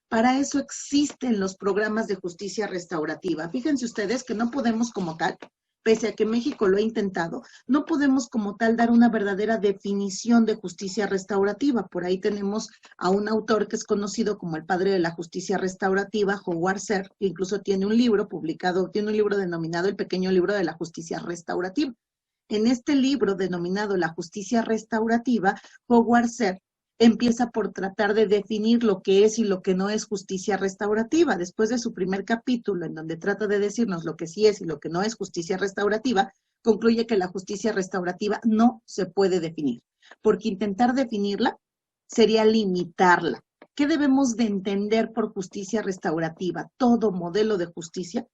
Para eso existen los programas de justicia restaurativa. Fíjense ustedes que no podemos como tal, pese a que México lo ha intentado, no podemos como tal dar una verdadera definición de justicia restaurativa. Por ahí tenemos a un autor que es conocido como el padre de la justicia restaurativa, Howard Serr, que incluso tiene un libro publicado, tiene un libro denominado El pequeño libro de la justicia restaurativa. En este libro denominado La justicia restaurativa, Howard Serr empieza por tratar de definir lo que es y lo que no es justicia restaurativa. Después de su primer capítulo, en donde trata de decirnos lo que sí es y lo que no es justicia restaurativa, concluye que la justicia restaurativa no se puede definir, porque intentar definirla sería limitarla. ¿Qué debemos de entender por justicia restaurativa? Todo modelo de justicia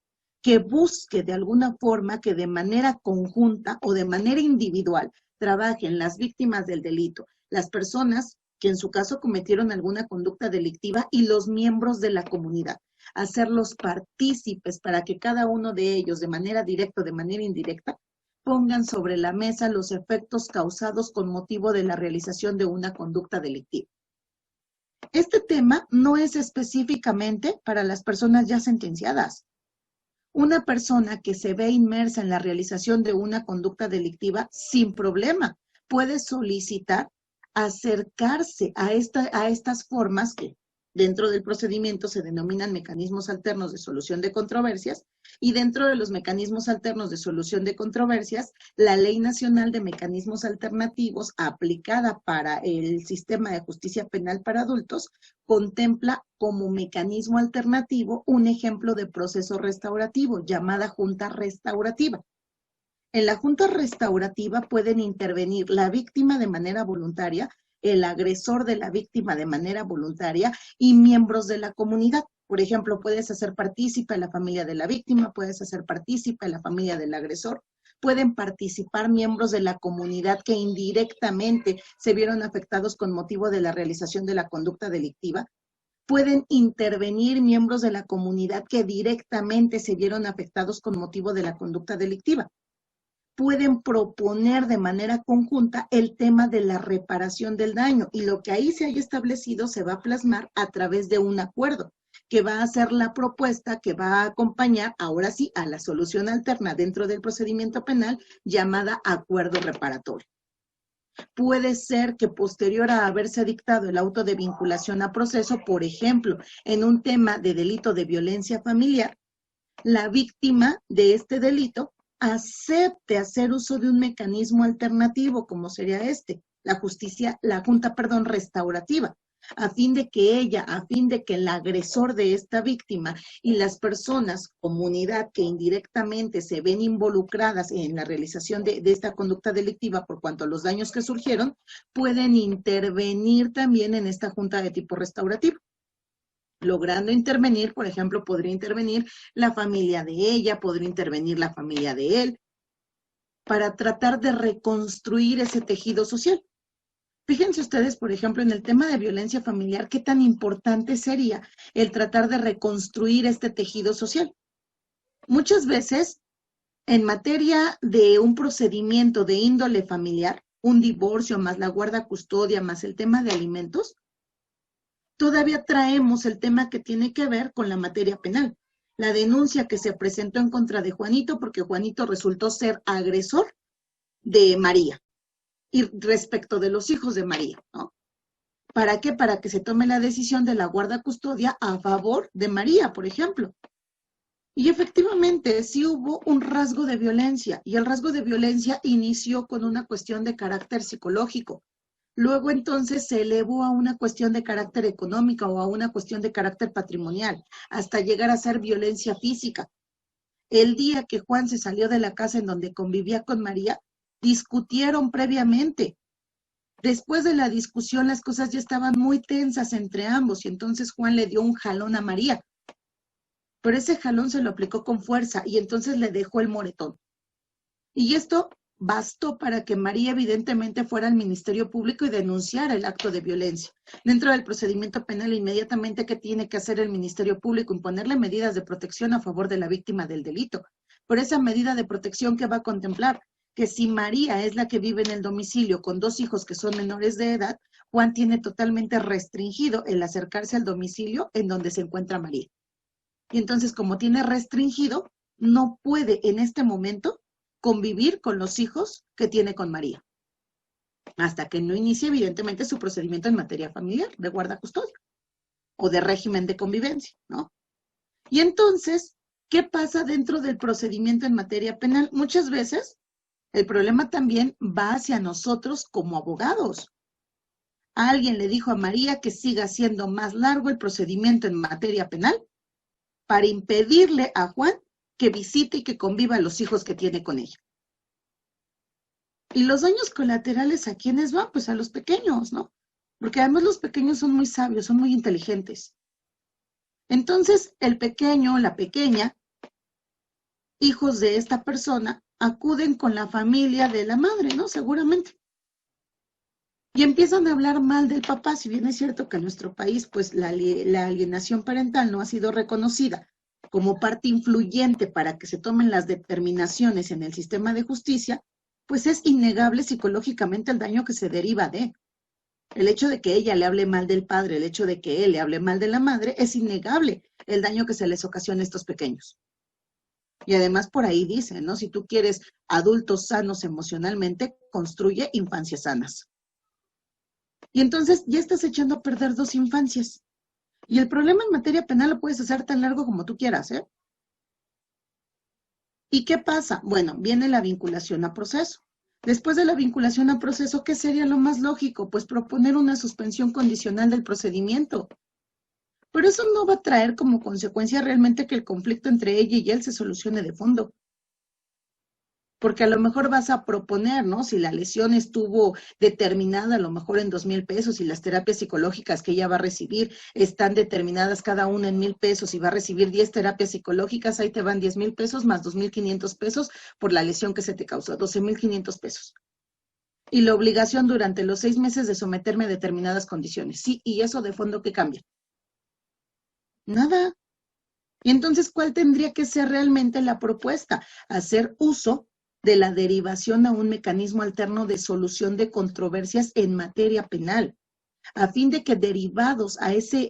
que busque de alguna forma que de manera conjunta o de manera individual trabajen las víctimas del delito, las personas que en su caso cometieron alguna conducta delictiva y los miembros de la comunidad, hacerlos partícipes para que cada uno de ellos, de manera directa o de manera indirecta, pongan sobre la mesa los efectos causados con motivo de la realización de una conducta delictiva. Este tema no es específicamente para las personas ya sentenciadas. Una persona que se ve inmersa en la realización de una conducta delictiva, sin problema, puede solicitar acercarse a estas formas que dentro del procedimiento se denominan mecanismos alternos de solución de controversias, y dentro de los mecanismos alternos de solución de controversias, la Ley Nacional de Mecanismos Alternativos aplicada para el sistema de justicia penal para adultos contempla como mecanismo alternativo un ejemplo de proceso restaurativo llamada junta restaurativa. En la junta restaurativa pueden intervenir la víctima de manera voluntaria el agresor de la víctima de manera voluntaria y miembros de la comunidad. Por ejemplo, puedes hacer partícipe a la familia de la víctima, puedes hacer partícipe a la familia del agresor, pueden participar miembros de la comunidad que indirectamente se vieron afectados con motivo de la realización de la conducta delictiva, pueden intervenir miembros de la comunidad que directamente se vieron afectados con motivo de la conducta delictiva. Pueden proponer de manera conjunta el tema de la reparación del daño y lo que ahí se haya establecido se va a plasmar a través de un acuerdo que va a ser la propuesta que va a acompañar, ahora sí, a la solución alterna dentro del procedimiento penal llamada acuerdo reparatorio. Puede ser que posterior a haberse dictado el auto de vinculación a proceso, por ejemplo, en un tema de delito de violencia familiar, la víctima de este delito acepte hacer uso de un mecanismo alternativo, como sería la junta restaurativa, a fin de que el agresor de esta víctima y las personas, comunidad que indirectamente se ven involucradas en la realización de esta conducta delictiva por cuanto a los daños que surgieron, pueden intervenir también en esta junta de tipo restaurativo. Logrando intervenir, por ejemplo, podría intervenir la familia de ella, podría intervenir la familia de él, para tratar de reconstruir ese tejido social. Fíjense ustedes, por ejemplo, en el tema de violencia familiar, qué tan importante sería el tratar de reconstruir este tejido social. Muchas veces, en materia de un procedimiento de índole familiar, un divorcio más la guarda custodia más el tema de alimentos, todavía traemos el tema que tiene que ver con la materia penal. La denuncia que se presentó en contra de Juanito porque Juanito resultó ser agresor de María y respecto de los hijos de María, ¿no? ¿Para qué? Para que se tome la decisión de la guarda custodia a favor de María, por ejemplo. Y efectivamente sí hubo un rasgo de violencia y el rasgo de violencia inició con una cuestión de carácter psicológico. Luego entonces se elevó a una cuestión de carácter económico o a una cuestión de carácter patrimonial, hasta llegar a ser violencia física. El día que Juan se salió de la casa en donde convivía con María, discutieron previamente. Después de la discusión las cosas ya estaban muy tensas entre ambos y entonces Juan le dio un jalón a María. Pero ese jalón se lo aplicó con fuerza y entonces le dejó el moretón. Y esto bastó para que María evidentemente fuera al Ministerio Público y denunciara el acto de violencia. Dentro del procedimiento penal, inmediatamente, ¿qué tiene que hacer el Ministerio Público? Imponerle medidas de protección a favor de la víctima del delito. Por esa medida de protección, ¿qué va a contemplar? Que si María es la que vive en el domicilio con 2 hijos que son menores de edad, Juan tiene totalmente restringido el acercarse al domicilio en donde se encuentra María. Y entonces, como tiene restringido, no puede en este momento convivir con los hijos que tiene con María, hasta que no inicie evidentemente su procedimiento en materia familiar, de guarda custodia, o de régimen de convivencia, ¿no? Y entonces, ¿qué pasa dentro del procedimiento en materia penal? Muchas veces, el problema también va hacia nosotros como abogados. Alguien le dijo a María que siga siendo más largo el procedimiento en materia penal para impedirle a Juan que visite y que conviva a los hijos que tiene con ella. Y los daños colaterales, ¿a quiénes van? Pues a los pequeños, ¿no? Porque además los pequeños son muy sabios, son muy inteligentes. Entonces, el pequeño, la pequeña, hijos de esta persona, acuden con la familia de la madre, ¿no? Seguramente. Y empiezan a hablar mal del papá, si bien es cierto que en nuestro país, pues la alienación parental no ha sido reconocida como parte influyente para que se tomen las determinaciones en el sistema de justicia, pues es innegable psicológicamente el daño que se deriva de. El hecho de que ella le hable mal del padre, el hecho de que él le hable mal de la madre, es innegable el daño que se les ocasiona a estos pequeños. Y además por ahí dicen, ¿no? Si tú quieres adultos sanos emocionalmente, construye infancias sanas. Y entonces ya estás echando a perder 2 infancias. Y el problema en materia penal lo puedes hacer tan largo como tú quieras, ¿eh? ¿Y qué pasa? Bueno, viene la vinculación a proceso. Después de la vinculación a proceso, ¿qué sería lo más lógico? Pues proponer una suspensión condicional del procedimiento. Pero eso no va a traer como consecuencia realmente que el conflicto entre ella y él se solucione de fondo. porque a lo mejor vas a proponer, ¿no? Si la lesión estuvo determinada a lo mejor en 2,000 pesos y las terapias psicológicas que ella va a recibir están determinadas cada una en 1,000 pesos y va a recibir 10 terapias psicológicas, ahí te van 10,000 pesos más 2,500 pesos por la lesión que se te causó, 12,500 pesos. Y la obligación durante los 6 meses de someterme a determinadas condiciones. Sí, y eso de fondo, ¿qué cambia? Nada. Y entonces, ¿cuál tendría que ser realmente la propuesta? Hacer uso de la derivación a un mecanismo alterno de solución de controversias en materia penal, a fin de que derivados a ese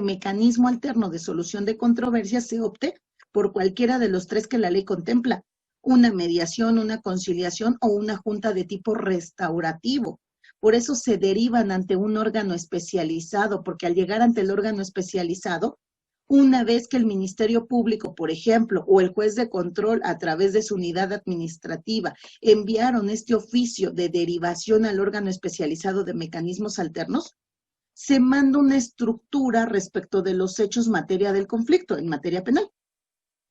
mecanismo alterno de solución de controversias se opte por cualquiera de los 3 que la ley contempla: una mediación, una conciliación o una junta de tipo restaurativo. Por eso se derivan ante un órgano especializado, porque al llegar ante el órgano especializado, una vez que el Ministerio Público, por ejemplo, o el juez de control a través de su unidad administrativa enviaron este oficio de derivación al órgano especializado de mecanismos alternos, se manda una estructura respecto de los hechos materia del conflicto, en materia penal.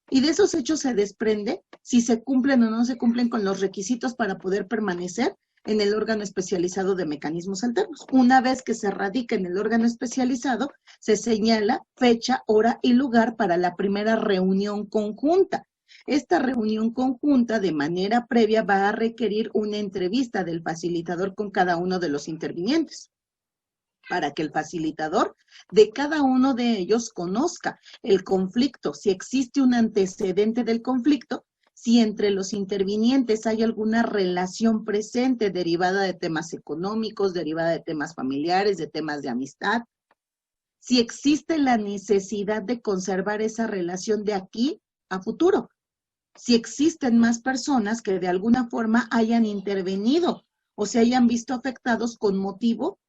Y de esos hechos se desprende si se cumplen o no se cumplen con los requisitos para poder permanecer en el órgano especializado de mecanismos alternos. Una vez que se radica en el órgano especializado, se señala fecha, hora y lugar para la primera reunión conjunta. Esta reunión conjunta de manera previa va a requerir una entrevista del facilitador con cada uno de los intervinientes, para que el facilitador de cada uno de ellos conozca el conflicto, si existe un antecedente del conflicto, si entre los intervinientes hay alguna relación presente derivada de temas económicos, derivada de temas familiares, de temas de amistad, si existe la necesidad de conservar esa relación de aquí a futuro, si existen más personas que de alguna forma hayan intervenido o se hayan visto afectados con motivo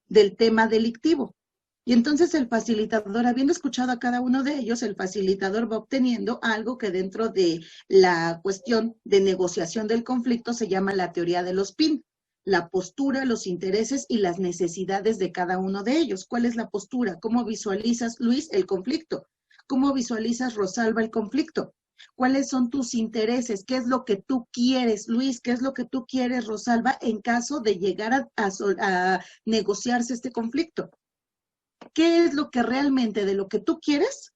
del tema delictivo. Y entonces el facilitador, habiendo escuchado a cada uno de ellos, el facilitador va obteniendo algo que dentro de la cuestión de negociación del conflicto se llama la teoría de los PIN, la postura, los intereses y las necesidades de cada uno de ellos. ¿Cuál es la postura? ¿Cómo visualizas, Luis, el conflicto? ¿Cómo visualizas, Rosalba, el conflicto? ¿Cuáles son tus intereses? ¿Qué es lo que tú quieres, Luis? ¿Qué es lo que tú quieres, Rosalba, en caso de llegar a negociarse este conflicto? ¿Qué es lo que realmente de lo que tú quieres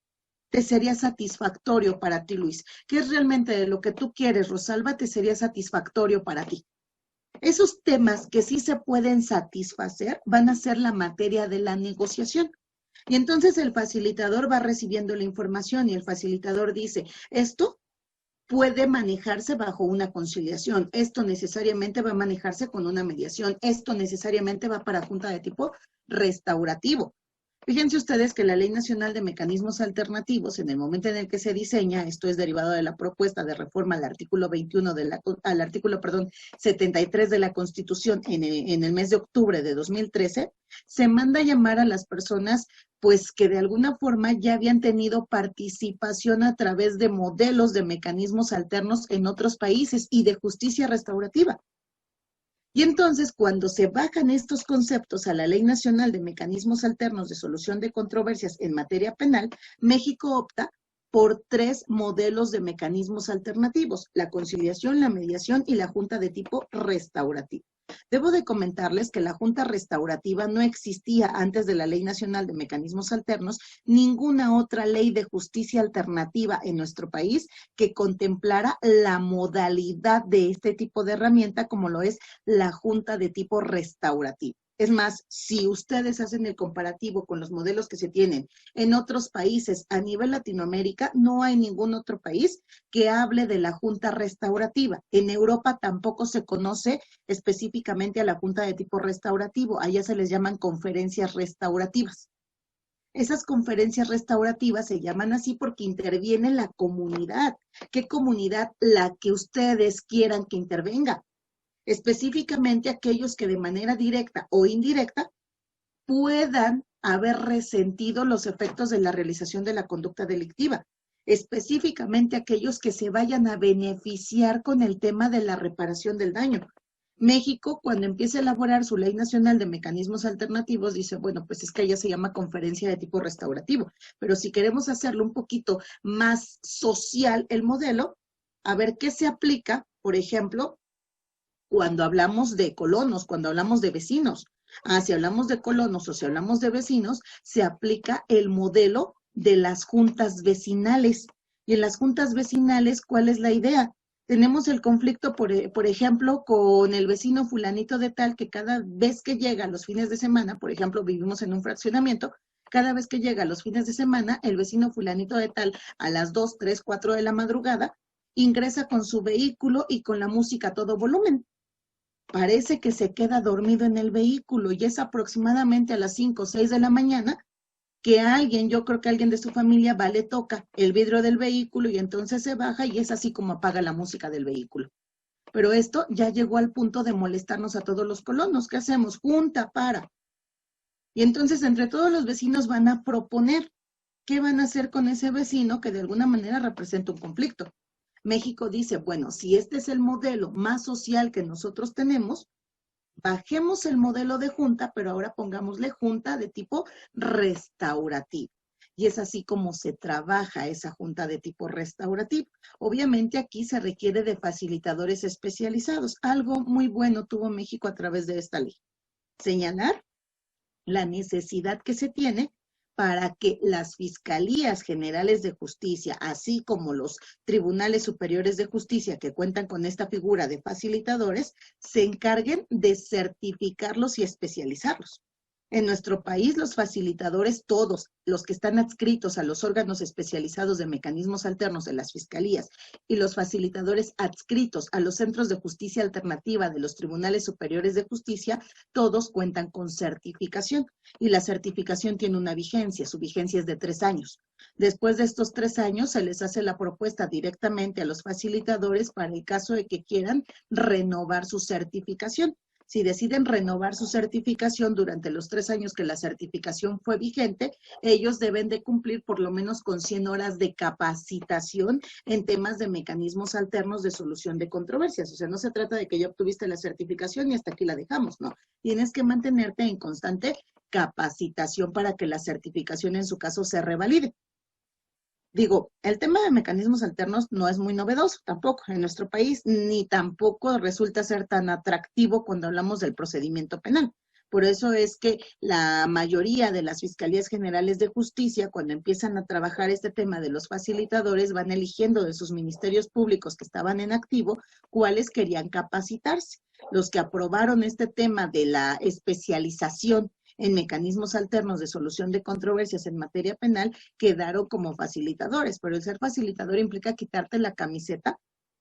te sería satisfactorio para ti, Luis? ¿Qué es realmente de lo que tú quieres, Rosalba, te sería satisfactorio para ti? Esos temas que sí se pueden satisfacer van a ser la materia de la negociación. Y entonces el facilitador va recibiendo la información y el facilitador dice, esto puede manejarse bajo una conciliación, esto necesariamente va a manejarse con una mediación, esto necesariamente va para junta de tipo restaurativo. Fíjense ustedes que la Ley Nacional de Mecanismos Alternativos, en el momento en el que se diseña, esto es derivado de la propuesta de reforma al artículo 21 al artículo 73 de la Constitución en el mes de octubre de 2013, se manda a llamar a las personas pues que de alguna forma ya habían tenido participación a través de modelos de mecanismos alternos en otros países y de justicia restaurativa. Y entonces, cuando se bajan estos conceptos a la Ley Nacional de Mecanismos Alternos de Solución de Controversias en materia penal, México opta por 3 modelos de mecanismos alternativos: la conciliación, la mediación y la junta de tipo restaurativo. Debo de comentarles que la junta restaurativa no existía antes de la Ley Nacional de Mecanismos Alternos, ninguna otra ley de justicia alternativa en nuestro país que contemplara la modalidad de este tipo de herramienta como lo es la junta de tipo restaurativo. Es más, si ustedes hacen el comparativo con los modelos que se tienen en otros países a nivel Latinoamérica, no hay ningún otro país que hable de la junta restaurativa. En Europa tampoco se conoce específicamente a la junta de tipo restaurativo, allá se les llaman conferencias restaurativas. Esas conferencias restaurativas se llaman así porque interviene la comunidad. ¿Qué comunidad? La que ustedes quieran que intervenga. Específicamente aquellos que de manera directa o indirecta puedan haber resentido los efectos de la realización de la conducta delictiva. Específicamente aquellos que se vayan a beneficiar con el tema de la reparación del daño. México, cuando empieza a elaborar su Ley Nacional de Mecanismos Alternativos, dice, bueno, pues es que ella se llama conferencia de tipo restaurativo, pero si queremos hacerlo un poquito más social el modelo, a ver qué se aplica, por ejemplo, cuando hablamos de colonos, cuando hablamos de vecinos. Si hablamos de colonos o si hablamos de vecinos, se aplica el modelo de las juntas vecinales. Y en las juntas vecinales, ¿cuál es la idea? Tenemos el conflicto, por ejemplo, con el vecino fulanito de tal, que cada vez que llega los fines de semana, por ejemplo, vivimos en un fraccionamiento, cada vez que llega los fines de semana, el vecino fulanito de tal, a las 2, 3, 4 de la madrugada, ingresa con su vehículo y con la música a todo volumen. Parece que se queda dormido en el vehículo y es aproximadamente a las 5 o 6 de la mañana que alguien, yo creo que alguien de su familia va, le toca el vidrio del vehículo y entonces se baja y es así como apaga la música del vehículo. Pero esto ya llegó al punto de molestarnos a todos los colonos. ¿Qué hacemos? Junta para. Y entonces entre todos los vecinos van a proponer qué van a hacer con ese vecino que de alguna manera representa un conflicto. México dice, bueno, si este es el modelo más social que nosotros tenemos, bajemos el modelo de junta, pero ahora pongámosle junta de tipo restaurativo. Y es así como se trabaja esa junta de tipo restaurativo. Obviamente aquí se requiere de facilitadores especializados. Algo muy bueno tuvo México a través de esta ley. Señalar la necesidad que se tiene para que las fiscalías generales de justicia, así como los tribunales superiores de justicia que cuentan con esta figura de facilitadores, se encarguen de certificarlos y especializarlos. En nuestro país, los facilitadores, todos los que están adscritos a los órganos especializados de mecanismos alternos de las fiscalías y los facilitadores adscritos a los centros de justicia alternativa de los tribunales superiores de justicia, todos cuentan con certificación. Y la certificación tiene una vigencia, su vigencia es de 3 años. Después de estos 3 años, se les hace la propuesta directamente a los facilitadores para el caso de que quieran renovar su certificación. Si deciden renovar su certificación durante los 3 años que la certificación fue vigente, ellos deben de cumplir por lo menos con 100 horas de capacitación en temas de mecanismos alternos de solución de controversias. O sea, no se trata de que ya obtuviste la certificación y hasta aquí la dejamos, no. Tienes que mantenerte en constante capacitación para que la certificación en su caso se revalide. Digo, el tema de mecanismos alternos no es muy novedoso tampoco en nuestro país, ni tampoco resulta ser tan atractivo cuando hablamos del procedimiento penal. Por eso es que la mayoría de las fiscalías generales de justicia, cuando empiezan a trabajar este tema de los facilitadores, van eligiendo de sus ministerios públicos que estaban en activo, cuáles querían capacitarse. Los que aprobaron este tema de la especialización en mecanismos alternos de solución de controversias en materia penal quedaron como facilitadores, pero el ser facilitador implica quitarte la camiseta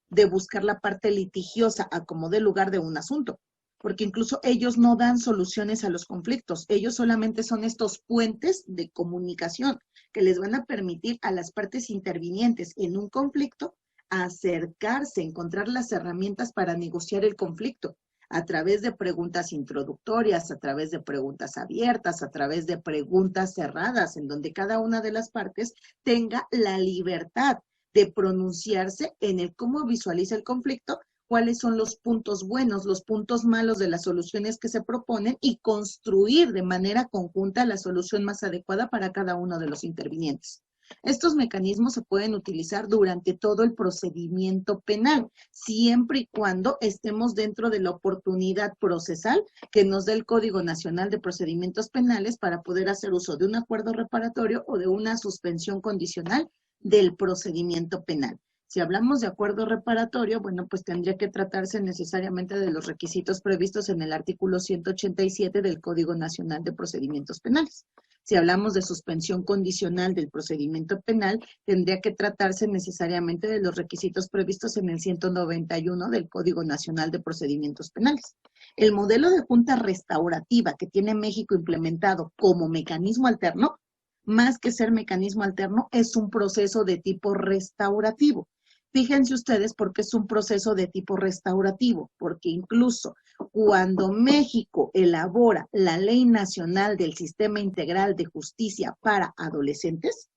de buscar la parte litigiosa a como dé lugar de un asunto, porque incluso ellos no dan soluciones a los conflictos, ellos solamente son estos puentes de comunicación que les van a permitir a las partes intervinientes en un conflicto acercarse, encontrar las herramientas para negociar el conflicto a través de preguntas introductorias, a través de preguntas abiertas, a través de preguntas cerradas, en donde cada una de las partes tenga la libertad de pronunciarse en el cómo visualiza el conflicto, cuáles son los puntos buenos, los puntos malos de las soluciones que se proponen y construir de manera conjunta la solución más adecuada para cada uno de los intervinientes. Estos mecanismos se pueden utilizar durante todo el procedimiento penal, siempre y cuando estemos dentro de la oportunidad procesal que nos da el Código Nacional de Procedimientos Penales para poder hacer uso de un acuerdo reparatorio o de una suspensión condicional del procedimiento penal. Si hablamos de acuerdo reparatorio, bueno, pues tendría que tratarse necesariamente de los requisitos previstos en el artículo 187 del Código Nacional de Procedimientos Penales. Si hablamos de suspensión condicional del procedimiento penal, tendría que tratarse necesariamente de los requisitos previstos en el 191 del Código Nacional de Procedimientos Penales. El modelo de junta restaurativa que tiene México implementado como mecanismo alterno, más que ser mecanismo alterno, es un proceso de tipo restaurativo. Fíjense ustedes por qué es un proceso de tipo restaurativo, porque incluso cuando México elabora la Ley Nacional del Sistema Integral de Justicia para Adolescentes,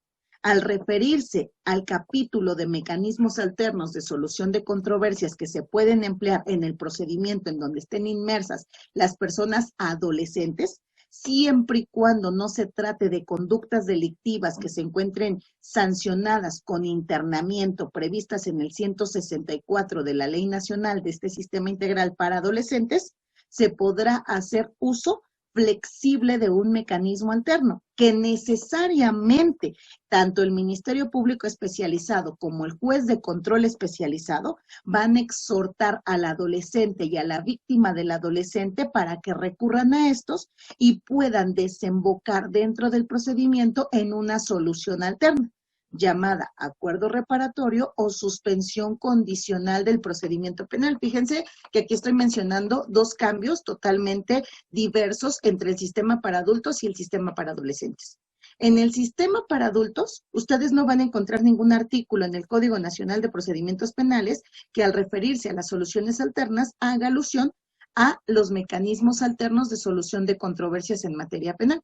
al referirse al capítulo de mecanismos alternos de solución de controversias que se pueden emplear en el procedimiento en donde estén inmersas las personas adolescentes, siempre y cuando no se trate de conductas delictivas que se encuentren sancionadas con internamiento previstas en el 164 de la Ley Nacional de este Sistema Integral para Adolescentes, se podrá hacer uso flexible de un mecanismo alterno, que necesariamente tanto el Ministerio Público Especializado como el juez de control especializado van a exhortar al adolescente y a la víctima del adolescente para que recurran a estos y puedan desembocar dentro del procedimiento en una solución alterna, llamada acuerdo reparatorio o suspensión condicional del procedimiento penal. Fíjense que aquí estoy mencionando dos cambios totalmente diversos entre el sistema para adultos y el sistema para adolescentes. En el sistema para adultos, ustedes no van a encontrar ningún artículo en el Código Nacional de Procedimientos Penales que al referirse a las soluciones alternas haga alusión a los mecanismos alternos de solución de controversias en materia penal.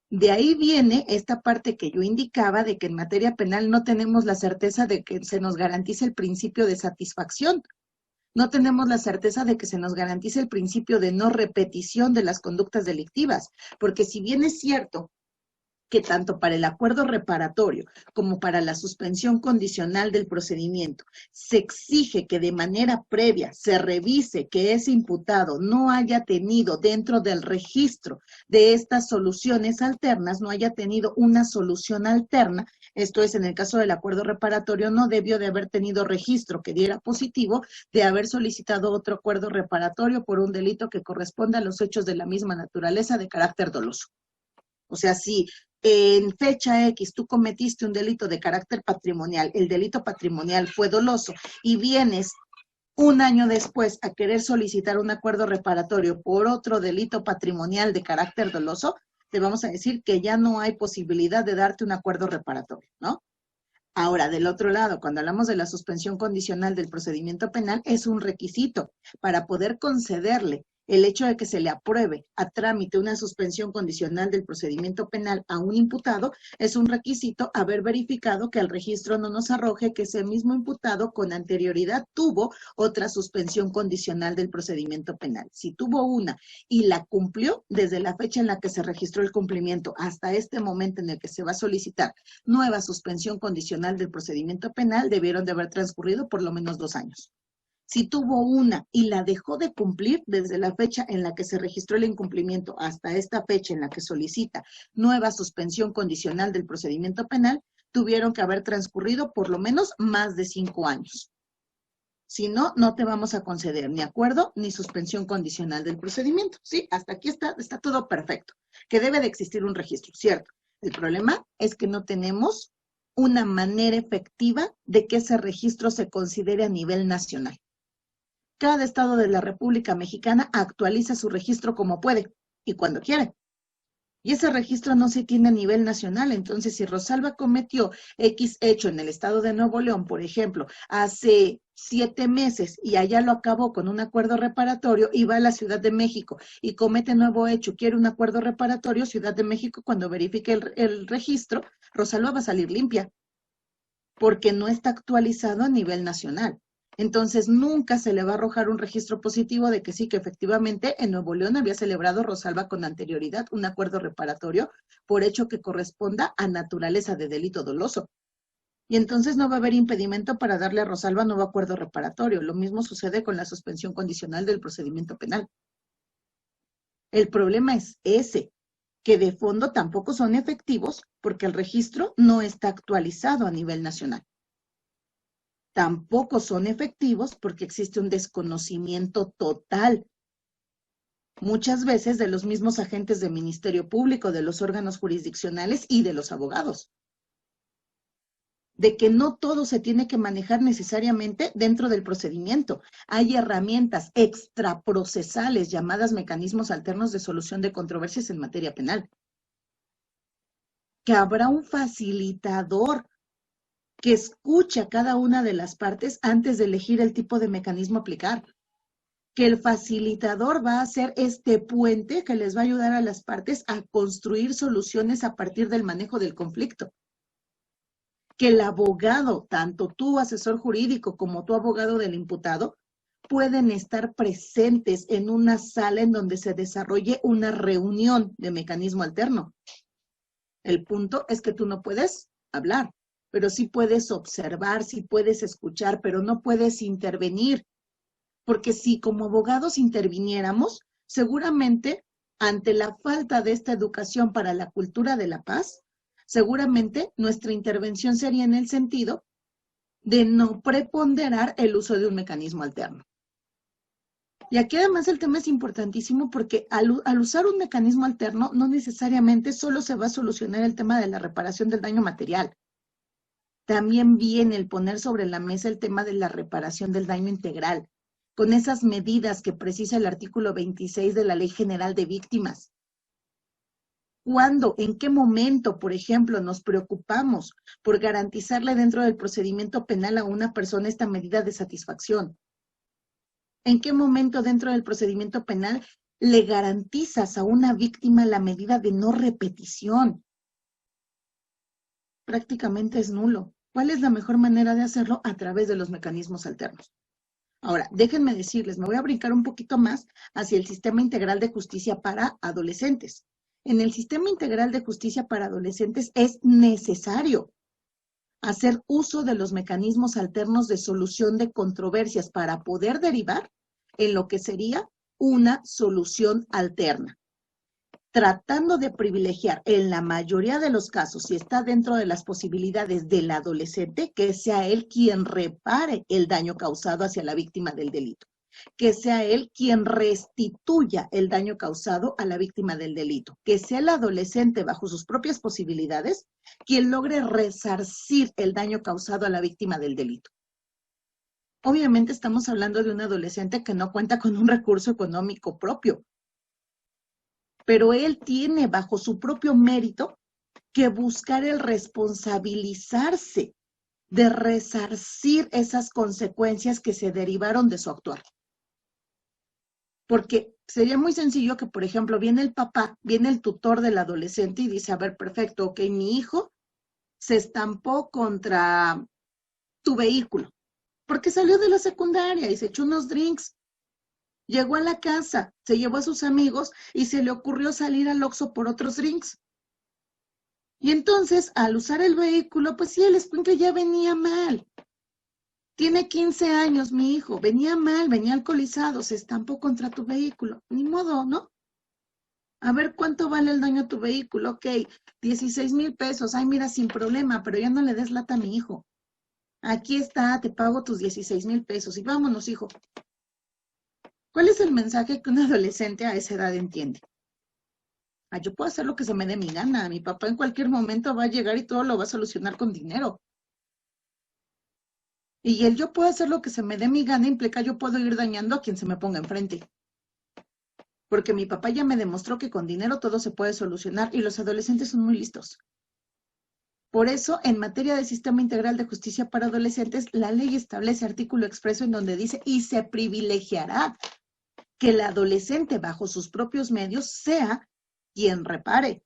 De ahí viene esta parte que yo indicaba de que en materia penal no tenemos la certeza de que se nos garantice el principio de satisfacción. No tenemos la certeza de que se nos garantice el principio de no repetición de las conductas delictivas, porque si bien es cierto que tanto para el acuerdo reparatorio como para la suspensión condicional del procedimiento se exige que de manera previa se revise que ese imputado no haya tenido dentro del registro de estas soluciones alternas, no haya tenido una solución alterna, esto es, en el caso del acuerdo reparatorio, no debió de haber tenido registro que diera positivo de haber solicitado otro acuerdo reparatorio por un delito que corresponda a los hechos de la misma naturaleza de carácter doloso. O sea, si en fecha X tú cometiste un delito de carácter patrimonial, el delito patrimonial fue doloso y vienes un año después a querer solicitar un acuerdo reparatorio por otro delito patrimonial de carácter doloso, te vamos a decir que ya no hay posibilidad de darte un acuerdo reparatorio, ¿no? Ahora, del otro lado, cuando hablamos de la suspensión condicional del procedimiento penal, es un requisito para poder concederle el hecho de que se le apruebe a trámite una suspensión condicional del procedimiento penal a un imputado, es un requisito haber verificado que el registro no nos arroje que ese mismo imputado con anterioridad tuvo otra suspensión condicional del procedimiento penal. Si tuvo una y la cumplió desde la fecha en la que se registró el cumplimiento hasta este momento en el que se va a solicitar nueva suspensión condicional del procedimiento penal, debieron de haber transcurrido por lo menos 2 años. Si tuvo una y la dejó de cumplir desde la fecha en la que se registró el incumplimiento hasta esta fecha en la que solicita nueva suspensión condicional del procedimiento penal, tuvieron que haber transcurrido por lo menos más de 5 años. Si no, no te vamos a conceder ni acuerdo ni suspensión condicional del procedimiento. Sí, hasta aquí está todo perfecto. Que debe de existir un registro, ¿cierto? El problema es que no tenemos una manera efectiva de que ese registro se considere a nivel nacional. Cada estado de la República Mexicana actualiza su registro como puede y cuando quiere. Y ese registro no se tiene a nivel nacional. Entonces, si Rosalba cometió X hecho en el estado de Nuevo León, por ejemplo, hace 7 meses y allá lo acabó con un acuerdo reparatorio y va a la Ciudad de México y comete nuevo hecho, quiere un acuerdo reparatorio, Ciudad de México, cuando verifique el registro, Rosalba va a salir limpia porque no está actualizado a nivel nacional. Entonces, nunca se le va a arrojar un registro positivo de que sí, que efectivamente en Nuevo León había celebrado Rosalba con anterioridad un acuerdo reparatorio por hecho que corresponda a naturaleza de delito doloso. Y entonces no va a haber impedimento para darle a Rosalba nuevo acuerdo reparatorio. Lo mismo sucede con la suspensión condicional del procedimiento penal. El problema es ese, que de fondo tampoco son efectivos porque el registro no está actualizado a nivel nacional. Tampoco son efectivos porque existe un desconocimiento total, muchas veces de los mismos agentes del Ministerio Público, de los órganos jurisdiccionales y de los abogados, de que no todo se tiene que manejar necesariamente dentro del procedimiento. Hay herramientas extraprocesales llamadas mecanismos alternos de solución de controversias en materia penal, que habrá un facilitador que escuche a cada una de las partes antes de elegir el tipo de mecanismo a aplicar. Que el facilitador va a ser este puente que les va a ayudar a las partes a construir soluciones a partir del manejo del conflicto. Que el abogado, tanto tú, asesor jurídico, como tu abogado del imputado, pueden estar presentes en una sala en donde se desarrolle una reunión de mecanismo alterno. El punto es que tú no puedes hablar, pero sí puedes observar, sí puedes escuchar, pero no puedes intervenir. Porque si como abogados interviniéramos, seguramente ante la falta de esta educación para la cultura de la paz, seguramente nuestra intervención sería en el sentido de no preponderar el uso de un mecanismo alterno. Y aquí además el tema es importantísimo porque al usar un mecanismo alterno no necesariamente solo se va a solucionar el tema de la reparación del daño material. También viene el poner sobre la mesa el tema de la reparación del daño integral, con esas medidas que precisa el artículo 26 de la Ley General de Víctimas. ¿Cuándo, en qué momento, por ejemplo, nos preocupamos por garantizarle dentro del procedimiento penal a una persona esta medida de satisfacción? ¿En qué momento dentro del procedimiento penal le garantizas a una víctima la medida de no repetición? Prácticamente es nulo. ¿Cuál es la mejor manera de hacerlo? A través de los mecanismos alternos. Ahora, déjenme decirles, me voy a brincar un poquito más hacia el Sistema Integral de Justicia para Adolescentes. En el Sistema Integral de Justicia para Adolescentes es necesario hacer uso de los mecanismos alternos de solución de controversias para poder derivar en lo que sería una solución alterna, tratando de privilegiar en la mayoría de los casos, si está dentro de las posibilidades del adolescente, que sea él quien repare el daño causado hacia la víctima del delito, que sea él quien restituya el daño causado a la víctima del delito, que sea el adolescente bajo sus propias posibilidades quien logre resarcir el daño causado a la víctima del delito. Obviamente estamos hablando de un adolescente que no cuenta con un recurso económico propio, pero él tiene bajo su propio mérito que buscar el responsabilizarse de resarcir esas consecuencias que se derivaron de su actuar. Porque sería muy sencillo que, por ejemplo, viene el papá, viene el tutor del adolescente y dice, a ver, perfecto, ok, mi hijo se estampó contra tu vehículo, porque salió de la secundaria y se echó unos drinks. Llegó a la casa, se llevó a sus amigos y se le ocurrió salir al Oxxo por otros drinks. Y entonces, al usar el vehículo, pues sí, el escuincle ya venía mal. Tiene 15 años mi hijo, venía mal, venía alcoholizado, se estampó contra tu vehículo. Ni modo, ¿no? A ver, ¿cuánto vale el daño a tu vehículo? Ok, 16,000 pesos. Ay, mira, sin problema, pero ya no le des lata a mi hijo. Aquí está, te pago tus 16,000 pesos y vámonos, hijo. ¿Cuál es el mensaje que un adolescente a esa edad entiende? Ah, yo puedo hacer lo que se me dé mi gana. Mi papá en cualquier momento va a llegar y todo lo va a solucionar con dinero. Y el yo puedo hacer lo que se me dé mi gana implica yo puedo ir dañando a quien se me ponga enfrente. Porque mi papá ya me demostró que con dinero todo se puede solucionar y los adolescentes son muy listos. Por eso, en materia de Sistema Integral de Justicia para Adolescentes, la ley establece artículo expreso en donde dice y se privilegiará que el adolescente bajo sus propios medios sea quien repare,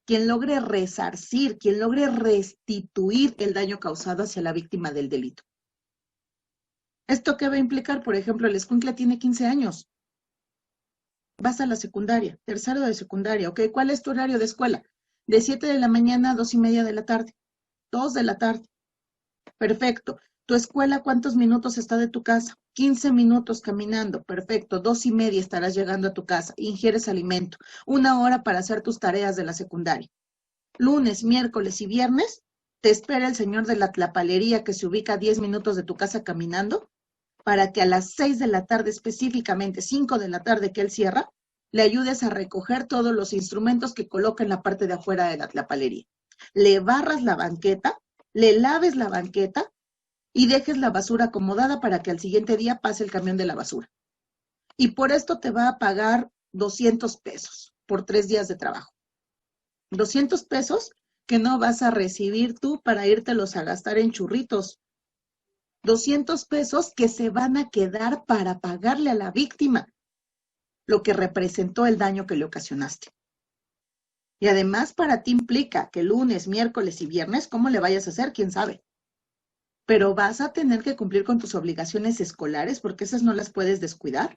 quien logre resarcir, quien logre restituir el daño causado hacia la víctima del delito. ¿Esto qué va a implicar? Por ejemplo, el escuincle tiene 15 años. Vas a la secundaria, tercero de secundaria, ¿ok? ¿Cuál es tu horario de escuela? De 7 de la mañana a 2:30 de la tarde. 2 de la tarde. Perfecto. ¿Tu escuela cuántos minutos está de tu casa? 15 minutos caminando. Perfecto. 2:30 estarás llegando a tu casa. Ingieres alimento. 1 hora para hacer tus tareas de la secundaria. Lunes, miércoles y viernes te espera el señor de la tlapalería que se ubica a 10 minutos de tu casa caminando para que a las 6 de la tarde, específicamente 5 de la tarde que él cierra, le ayudes a recoger todos los instrumentos que coloca en la parte de afuera de la tlapalería. Le barras la banqueta, le laves la banqueta y dejes la basura acomodada para que al siguiente día pase el camión de la basura. Y por esto te va a pagar 200 pesos por 3 días de trabajo. 200 pesos que no vas a recibir tú para írtelos a gastar en churritos. 200 pesos que se van a quedar para pagarle a la víctima lo que representó el daño que le ocasionaste. Y además para ti implica que lunes, miércoles y viernes, ¿cómo le vayas a hacer? ¿Quién sabe? pero vas a tener que cumplir con tus obligaciones escolares porque esas no las puedes descuidar.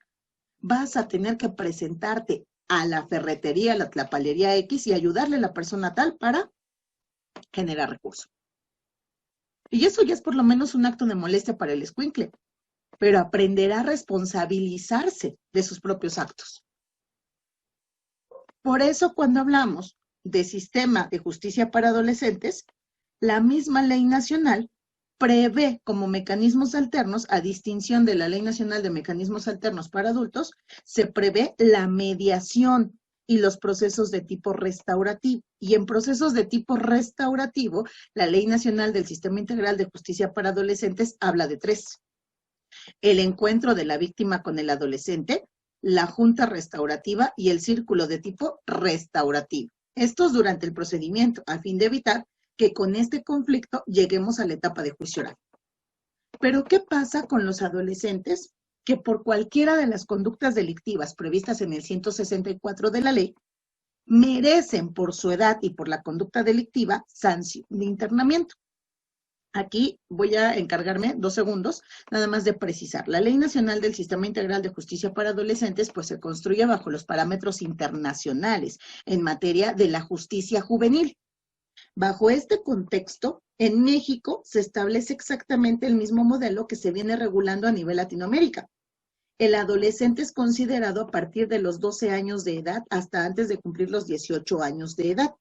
Vas a tener que presentarte a la ferretería, a la tlapalería X y ayudarle a la persona tal para generar recursos. Y eso ya es por lo menos un acto de molestia para el escuincle, pero aprenderá a responsabilizarse de sus propios actos. Por eso cuando hablamos de sistema de justicia para adolescentes, la misma ley nacional prevé como mecanismos alternos, a distinción de la Ley Nacional de Mecanismos Alternos para Adultos, se prevé la mediación y los procesos de tipo restaurativo. Y en procesos de tipo restaurativo, la Ley Nacional del Sistema Integral de Justicia para Adolescentes habla de 3. El encuentro de la víctima con el adolescente, la junta restaurativa y el círculo de tipo restaurativo. Estos durante el procedimiento, a fin de evitar que con este conflicto lleguemos a la etapa de juicio oral. Pero, ¿qué pasa con los adolescentes que por cualquiera de las conductas delictivas previstas en el 164 de la ley merecen por su edad y por la conducta delictiva sanción de internamiento? Aquí voy a encargarme 2 segundos nada más de precisar. La Ley Nacional del Sistema Integral de Justicia para Adolescentes pues se construye bajo los parámetros internacionales en materia de la justicia juvenil. Bajo este contexto, en México se establece exactamente el mismo modelo que se viene regulando a nivel Latinoamérica. El adolescente es considerado a partir de los 12 años de edad hasta antes de cumplir los 18 años de edad.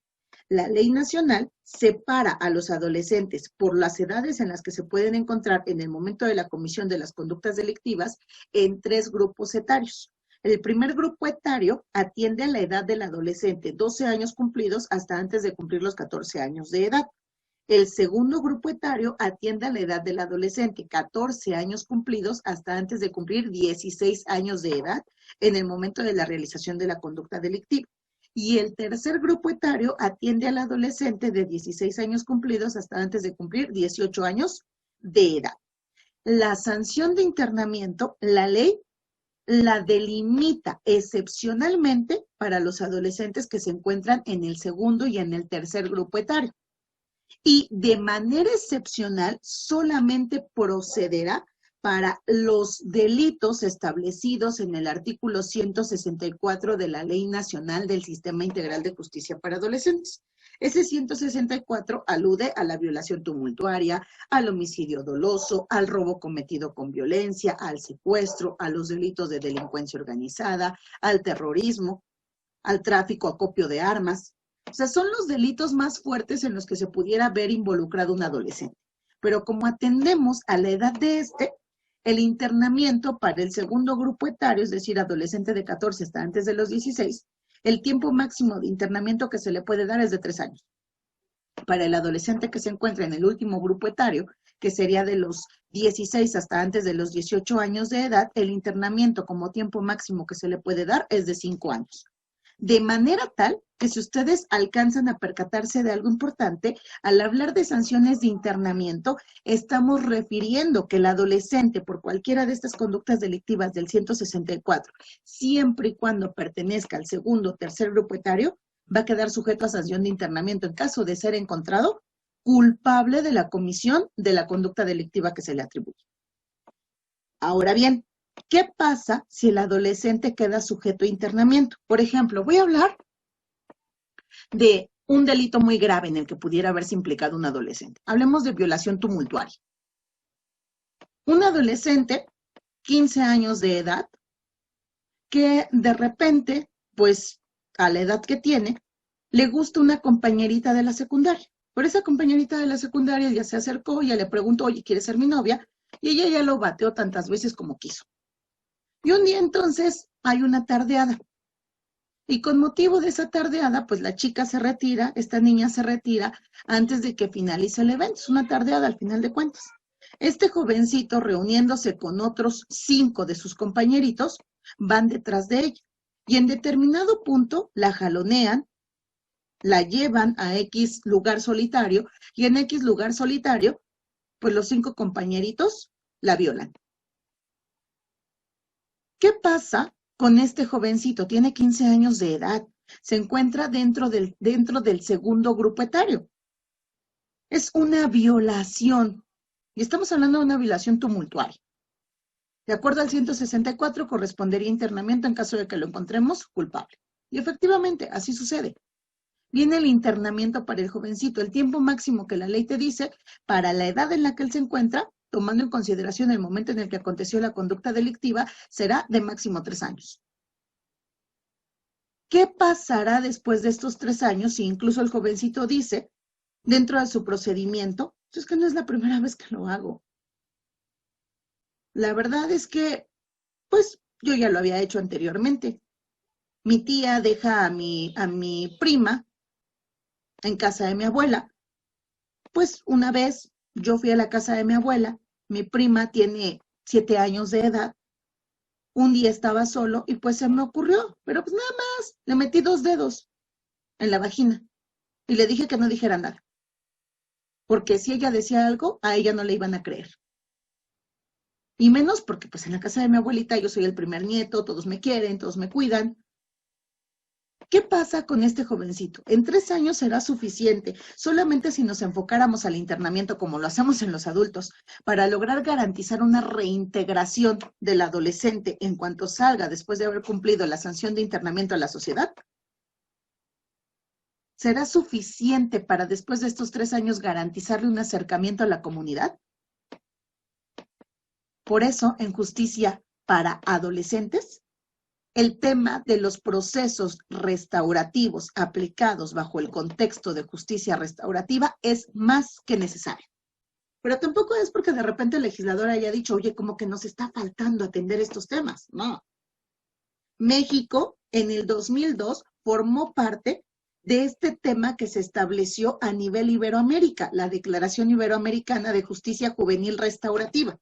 La ley nacional separa a los adolescentes por las edades en las que se pueden encontrar en el momento de la comisión de las conductas delictivas en 3 grupos etarios. El primer grupo etario atiende a la edad del adolescente, 12 años cumplidos hasta antes de cumplir los 14 años de edad. El segundo grupo etario atiende a la edad del adolescente, 14 años cumplidos hasta antes de cumplir 16 años de edad en el momento de la realización de la conducta delictiva. Y el tercer grupo etario atiende al adolescente de 16 años cumplidos hasta antes de cumplir 18 años de edad. La sanción de internamiento, la ley la delimita excepcionalmente para los adolescentes que se encuentran en el segundo y en el tercer grupo etario. Y de manera excepcional solamente procederá para los delitos establecidos en el artículo 164 de la Ley Nacional del Sistema Integral de Justicia para Adolescentes. Ese 164 alude a la violación tumultuaria, al homicidio doloso, al robo cometido con violencia, al secuestro, a los delitos de delincuencia organizada, al terrorismo, al tráfico, acopio de armas. O sea, son los delitos más fuertes en los que se pudiera ver involucrado un adolescente. Pero como atendemos a la edad de el internamiento para el segundo grupo etario, es decir, adolescente de 14 hasta antes de los 16, el tiempo máximo de internamiento que se le puede dar es de 3 años. Para el adolescente que se encuentra en el último grupo etario, que sería de los 16 hasta antes de los 18 años de edad, el internamiento como tiempo máximo que se le puede dar es de 5 años. De manera tal que si ustedes alcanzan a percatarse de algo importante, al hablar de sanciones de internamiento, estamos refiriendo que el adolescente, por cualquiera de estas conductas delictivas del 164, siempre y cuando pertenezca al segundo o tercer grupo etario, va a quedar sujeto a sanción de internamiento en caso de ser encontrado culpable de la comisión de la conducta delictiva que se le atribuye. Ahora bien, ¿qué pasa si el adolescente queda sujeto a internamiento? Por ejemplo, voy a hablar de un delito muy grave en el que pudiera haberse implicado un adolescente. Hablemos de violación tumultuaria. Un adolescente, 15 años de edad, que de repente, pues a la edad que tiene, le gusta una compañerita de la secundaria. Pero esa compañerita de la secundaria ya se acercó, ya le preguntó, oye, ¿quieres ser mi novia? Y ella ya lo bateó tantas veces como quiso. Y un día entonces hay una tardeada. Y con motivo de esa tardeada, pues la chica se retira, esta niña se retira antes de que finalice el evento. Es una tardeada al final de cuentas. Este jovencito, reuniéndose con otros 5 de sus compañeritos, van detrás de ella. Y en determinado punto la jalonean, la llevan a X lugar solitario, y en X lugar solitario, pues los 5 compañeritos la violan. ¿Qué pasa con este jovencito? Tiene 15 años de edad. Se encuentra dentro del segundo grupo etario. Es una violación. Y estamos hablando de una violación tumultuaria. De acuerdo al 164, correspondería internamiento en caso de que lo encontremos culpable. Y efectivamente, así sucede. Viene el internamiento para el jovencito, el tiempo máximo que la ley te dice, para la edad en la que él se encuentra, tomando en consideración el momento en el que aconteció la conducta delictiva, será de máximo 3 años. ¿Qué pasará después de estos 3 años si incluso el jovencito dice, dentro de su procedimiento, es que no es la primera vez que lo hago? La verdad es que, pues, yo ya lo había hecho anteriormente. Mi tía deja a mi prima en casa de mi abuela. Pues una vez yo fui a la casa de mi abuela, mi prima tiene 7 años de edad, un día estaba solo y pues se me ocurrió, pero pues nada más, le metí 2 dedos en la vagina y le dije que no dijera nada, porque si ella decía algo, a ella no le iban a creer. Y menos porque pues en la casa de mi abuelita yo soy el primer nieto, todos me quieren, todos me cuidan. ¿Qué pasa con este jovencito? En 3 años será suficiente, solamente si nos enfocáramos al internamiento como lo hacemos en los adultos, para lograr garantizar una reintegración del adolescente en cuanto salga después de haber cumplido la sanción de internamiento a la sociedad. ¿Será suficiente para después de estos 3 años garantizarle un acercamiento a la comunidad? Por eso, en justicia para adolescentes, el tema de los procesos restaurativos aplicados bajo el contexto de justicia restaurativa es más que necesario. Pero tampoco es porque de repente el legislador haya dicho, oye, como que nos está faltando atender estos temas. No. México, en el 2002, formó parte de este tema que se estableció a nivel Iberoamérica, la Declaración Iberoamericana de Justicia Juvenil Restaurativa,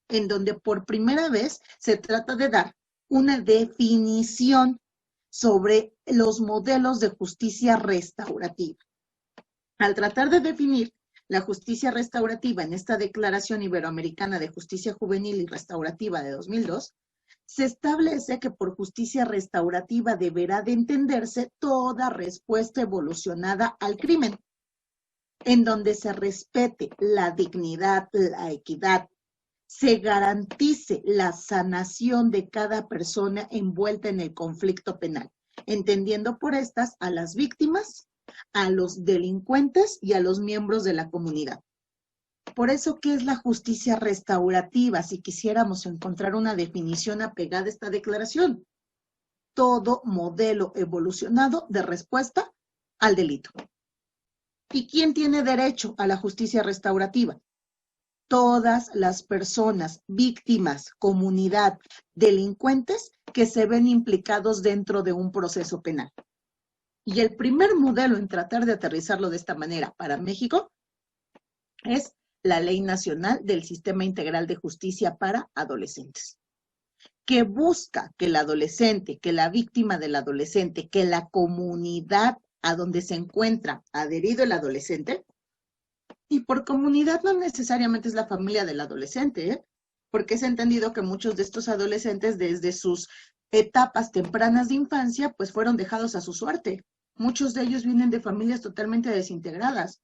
en donde por primera vez se trata de dar una definición sobre los modelos de justicia restaurativa. Al tratar de definir la justicia restaurativa en esta Declaración Iberoamericana de Justicia Juvenil y Restaurativa de 2002, se establece que por justicia restaurativa deberá de entenderse toda respuesta evolucionada al crimen, en donde se respete la dignidad, la equidad, se garantice la sanación de cada persona envuelta en el conflicto penal, entendiendo por estas a las víctimas, a los delincuentes y a los miembros de la comunidad. Por eso, ¿qué es la justicia restaurativa? Si quisiéramos encontrar una definición apegada a esta declaración, todo modelo evolucionado de respuesta al delito. ¿Y quién tiene derecho a la justicia restaurativa? Todas las personas, víctimas, comunidad, delincuentes que se ven implicados dentro de un proceso penal. Y el primer modelo en tratar de aterrizarlo de esta manera para México es la Ley Nacional del Sistema Integral de Justicia para Adolescentes, que busca que el adolescente, que la víctima del adolescente, que la comunidad a donde se encuentra adherido el adolescente, y por comunidad no necesariamente es la familia del adolescente, porque es entendido que muchos de estos adolescentes desde sus etapas tempranas de infancia pues fueron dejados a su suerte. Muchos de ellos vienen de familias totalmente desintegradas.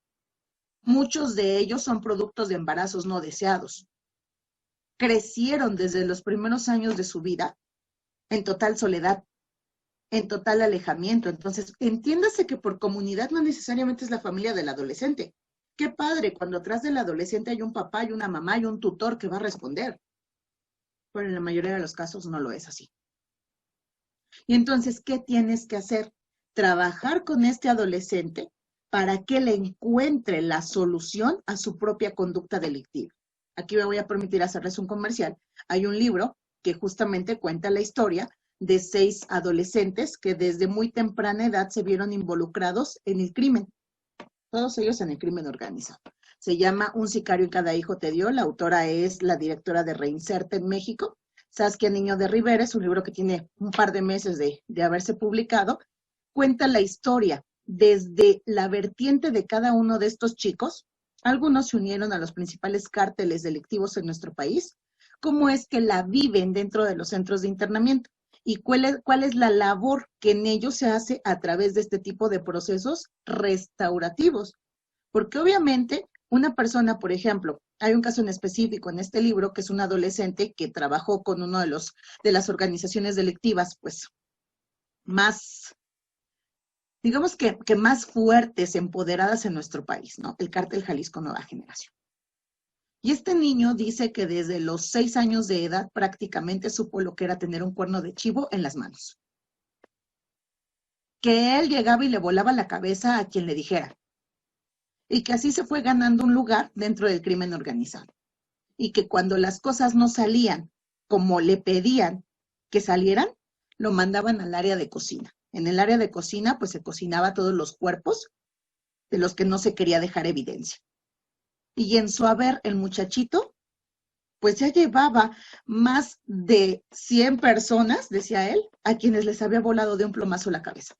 Muchos de ellos son productos de embarazos no deseados. Crecieron desde los primeros años de su vida en total soledad, en total alejamiento. Entonces, entiéndase que por comunidad no necesariamente es la familia del adolescente. Qué padre cuando atrás del adolescente hay un papá y una mamá y un tutor que va a responder. Pero en la mayoría de los casos no lo es así. Y entonces, ¿qué tienes que hacer? Trabajar con este adolescente para que le encuentre la solución a su propia conducta delictiva. Aquí me voy a permitir hacerles un comercial. Hay un libro que justamente cuenta la historia de 6 adolescentes que desde muy temprana edad se vieron involucrados en el crimen. Todos ellos en el crimen organizado. Se llama Un sicario y cada hijo te dio. La autora es la directora de Reinserte en México, Saskia Niño de Rivera. Es un libro que tiene un par de meses de haberse publicado. Cuenta la historia desde la vertiente de cada uno de estos chicos. Algunos se unieron a los principales cárteles delictivos en nuestro país. Cómo es que la viven dentro de los centros de internamiento y cuál es la labor que en ellos se hace a través de este tipo de procesos restaurativos. Porque obviamente Una persona, por ejemplo, hay un caso en específico en este libro, que es un adolescente que trabajó con uno de las organizaciones delictivas, pues, más, digamos que más fuertes, empoderadas en nuestro país, ¿no? El Cártel Jalisco Nueva Generación. Y este niño dice que desde los 6 años de edad prácticamente supo lo que era tener un cuerno de chivo en las manos. Que él llegaba y le volaba la cabeza a quien le dijera. Y que así se fue ganando un lugar dentro del crimen organizado. Y que cuando las cosas no salían como le pedían que salieran, lo mandaban al área de cocina. En el área de cocina, pues se cocinaba todos los cuerpos de los que no se quería dejar evidencia. Y en su haber, el muchachito, pues ya llevaba más de 100 personas, decía él, a quienes les había volado de un plomazo la cabeza.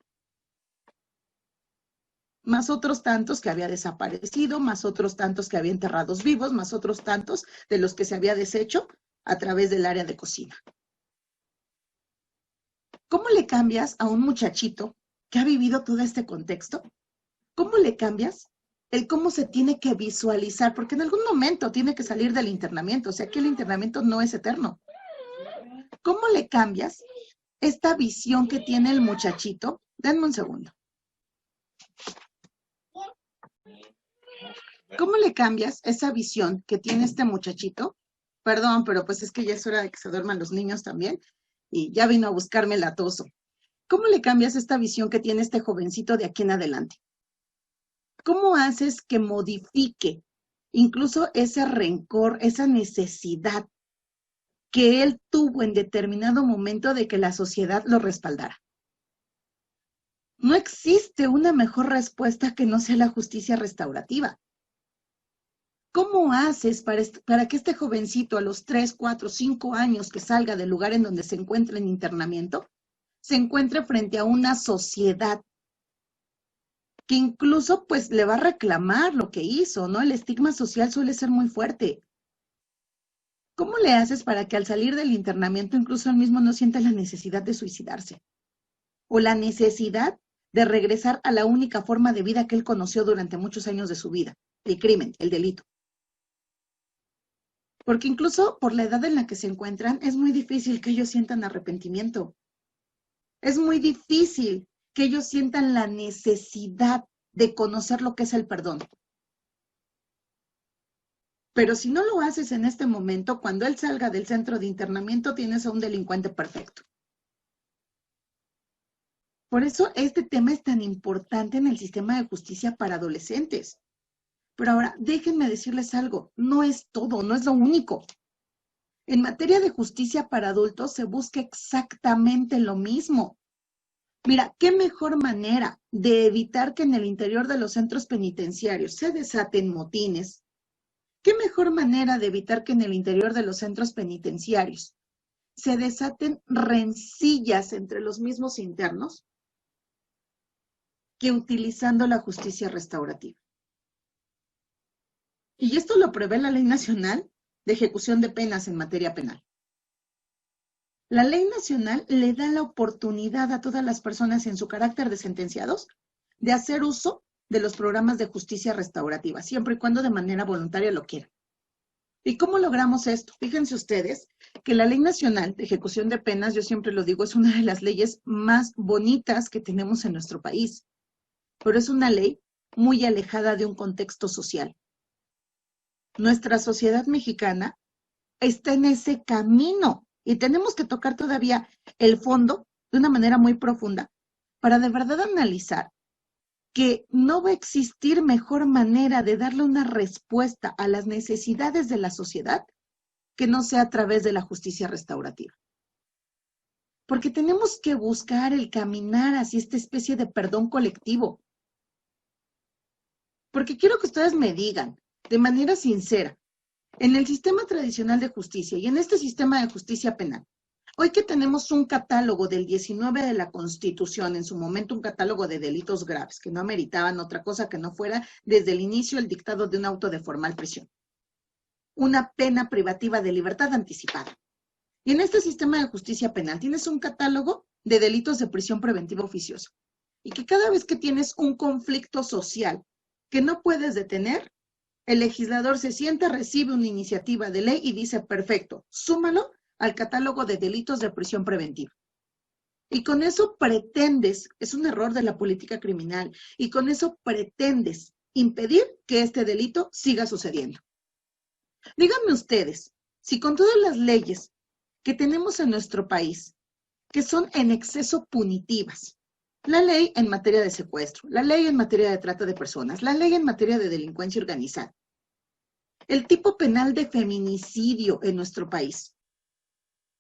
Más otros tantos que había desaparecido, más otros tantos que había enterrados vivos, más otros tantos de los que se había deshecho a través del área de cocina. ¿Cómo le cambias a un muchachito que ha vivido todo este contexto? ¿Cómo le cambias el cómo se tiene que visualizar? Porque en algún momento tiene que salir del internamiento, o sea que el internamiento no es eterno. ¿Cómo le cambias esta visión que tiene el muchachito? Denme un segundo. ¿Cómo le cambias esa visión que tiene este muchachito? Perdón, pero pues es que ya es hora de que se duerman los niños también y ya vino a buscarme el atoso. ¿Cómo le cambias esta visión que tiene este jovencito de aquí en adelante? ¿Cómo haces que modifique incluso ese rencor, esa necesidad que él tuvo en determinado momento de que la sociedad lo respaldara? No existe una mejor respuesta que no sea la justicia restaurativa. ¿Cómo haces para que este jovencito a los 3, 4, 5 años que salga del lugar en donde se encuentra en internamiento, se encuentre frente a una sociedad que incluso pues le va a reclamar lo que hizo, ¿no? El estigma social suele ser muy fuerte. ¿Cómo le haces para que al salir del internamiento incluso él mismo no sienta la necesidad de suicidarse? O la necesidad de regresar a la única forma de vida que él conoció durante muchos años de su vida, el crimen, el delito. Porque incluso por la edad en la que se encuentran, es muy difícil que ellos sientan arrepentimiento. Es muy difícil que ellos sientan la necesidad de conocer lo que es el perdón. Pero si no lo haces en este momento, cuando él salga del centro de internamiento, tienes a un delincuente perfecto. Por eso este tema es tan importante en el sistema de justicia para adolescentes. Pero ahora, déjenme decirles algo, no es todo, no es lo único. En materia de justicia para adultos se busca exactamente lo mismo. Mira, qué mejor manera de evitar que en el interior de los centros penitenciarios se desaten motines. Qué mejor manera de evitar que en el interior de los centros penitenciarios se desaten rencillas entre los mismos internos que utilizando la justicia restaurativa. Y esto lo prevé la Ley Nacional de Ejecución de Penas en materia penal. La Ley Nacional le da la oportunidad a todas las personas en su carácter de sentenciados de hacer uso de los programas de justicia restaurativa, siempre y cuando de manera voluntaria lo quieran. ¿Y cómo logramos esto? Fíjense ustedes que la Ley Nacional de Ejecución de Penas, yo siempre lo digo, es una de las leyes más bonitas que tenemos en nuestro país, pero es una ley muy alejada de un contexto social. Nuestra sociedad mexicana está en ese camino y tenemos que tocar todavía el fondo de una manera muy profunda para de verdad analizar que no va a existir mejor manera de darle una respuesta a las necesidades de la sociedad que no sea a través de la justicia restaurativa. Porque tenemos que buscar el caminar hacia esta especie de perdón colectivo. Porque quiero que ustedes me digan de manera sincera, en el sistema tradicional de justicia y en este sistema de justicia penal, hoy que tenemos un catálogo del 19 de la Constitución, en su momento un catálogo de delitos graves, que no ameritaban otra cosa que no fuera desde el inicio el dictado de un auto de formal prisión, una pena privativa de libertad anticipada. Y en este sistema de justicia penal tienes un catálogo de delitos de prisión preventiva oficiosa. Y que cada vez que tienes un conflicto social que no puedes detener, el legislador se sienta, recibe una iniciativa de ley y dice, perfecto, súmalo al catálogo de delitos de prisión preventiva. Y con eso pretendes, es un error de la política criminal, y con eso pretendes impedir que este delito siga sucediendo. Díganme ustedes, si con todas las leyes que tenemos en nuestro país, que son en exceso punitivas, la ley en materia de secuestro, la ley en materia de trata de personas, la ley en materia de delincuencia organizada, el tipo penal de feminicidio en nuestro país.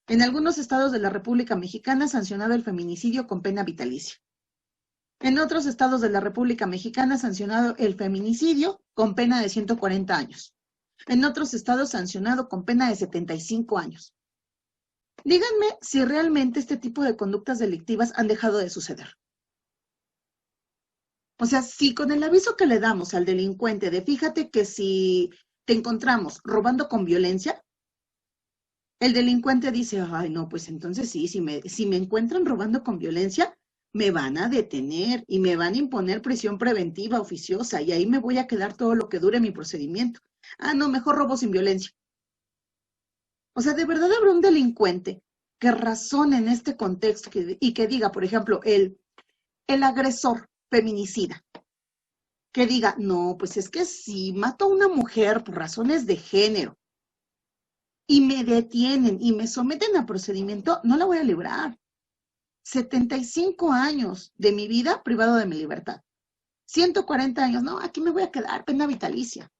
En algunos estados de la República Mexicana sancionado el feminicidio con pena vitalicia. En otros estados de la República Mexicana sancionado el feminicidio con pena de 140 años. En otros estados sancionado con pena de 75 años. Díganme si realmente este tipo de conductas delictivas han dejado de suceder. O sea, si con el aviso que le damos al delincuente de fíjate que si te encontramos robando con violencia, el delincuente dice, ay no, pues entonces sí, si me encuentran robando con violencia, me van a detener y me van a imponer prisión preventiva oficiosa y ahí me voy a quedar todo lo que dure mi procedimiento. Ah, no, mejor robo sin violencia. O sea, ¿de verdad habrá un delincuente que razone en este contexto y que diga, por ejemplo, el agresor feminicida, que diga, no, pues es que si mato a una mujer por razones de género y me detienen y me someten a procedimiento, no la voy a librar. 75 años de mi vida privado de mi libertad. 140 años, no, aquí me voy a quedar, pena vitalicia.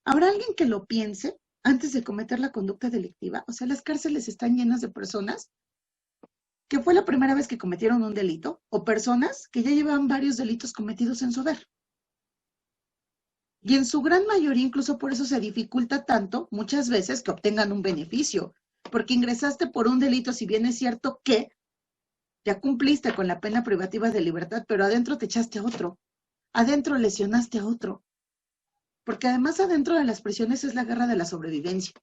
¿Habrá alguien que lo piense antes de cometer la conducta delictiva? O sea, las cárceles están llenas de personas que fue la primera vez que cometieron un delito, o personas que ya llevan varios delitos cometidos en su haber. Y en su gran mayoría, incluso por eso se dificulta tanto, muchas veces, que obtengan un beneficio, porque ingresaste por un delito, si bien es cierto que ya cumpliste con la pena privativa de libertad, pero adentro te echaste a otro, adentro lesionaste a otro, porque además adentro de las prisiones es la guerra de la sobrevivencia.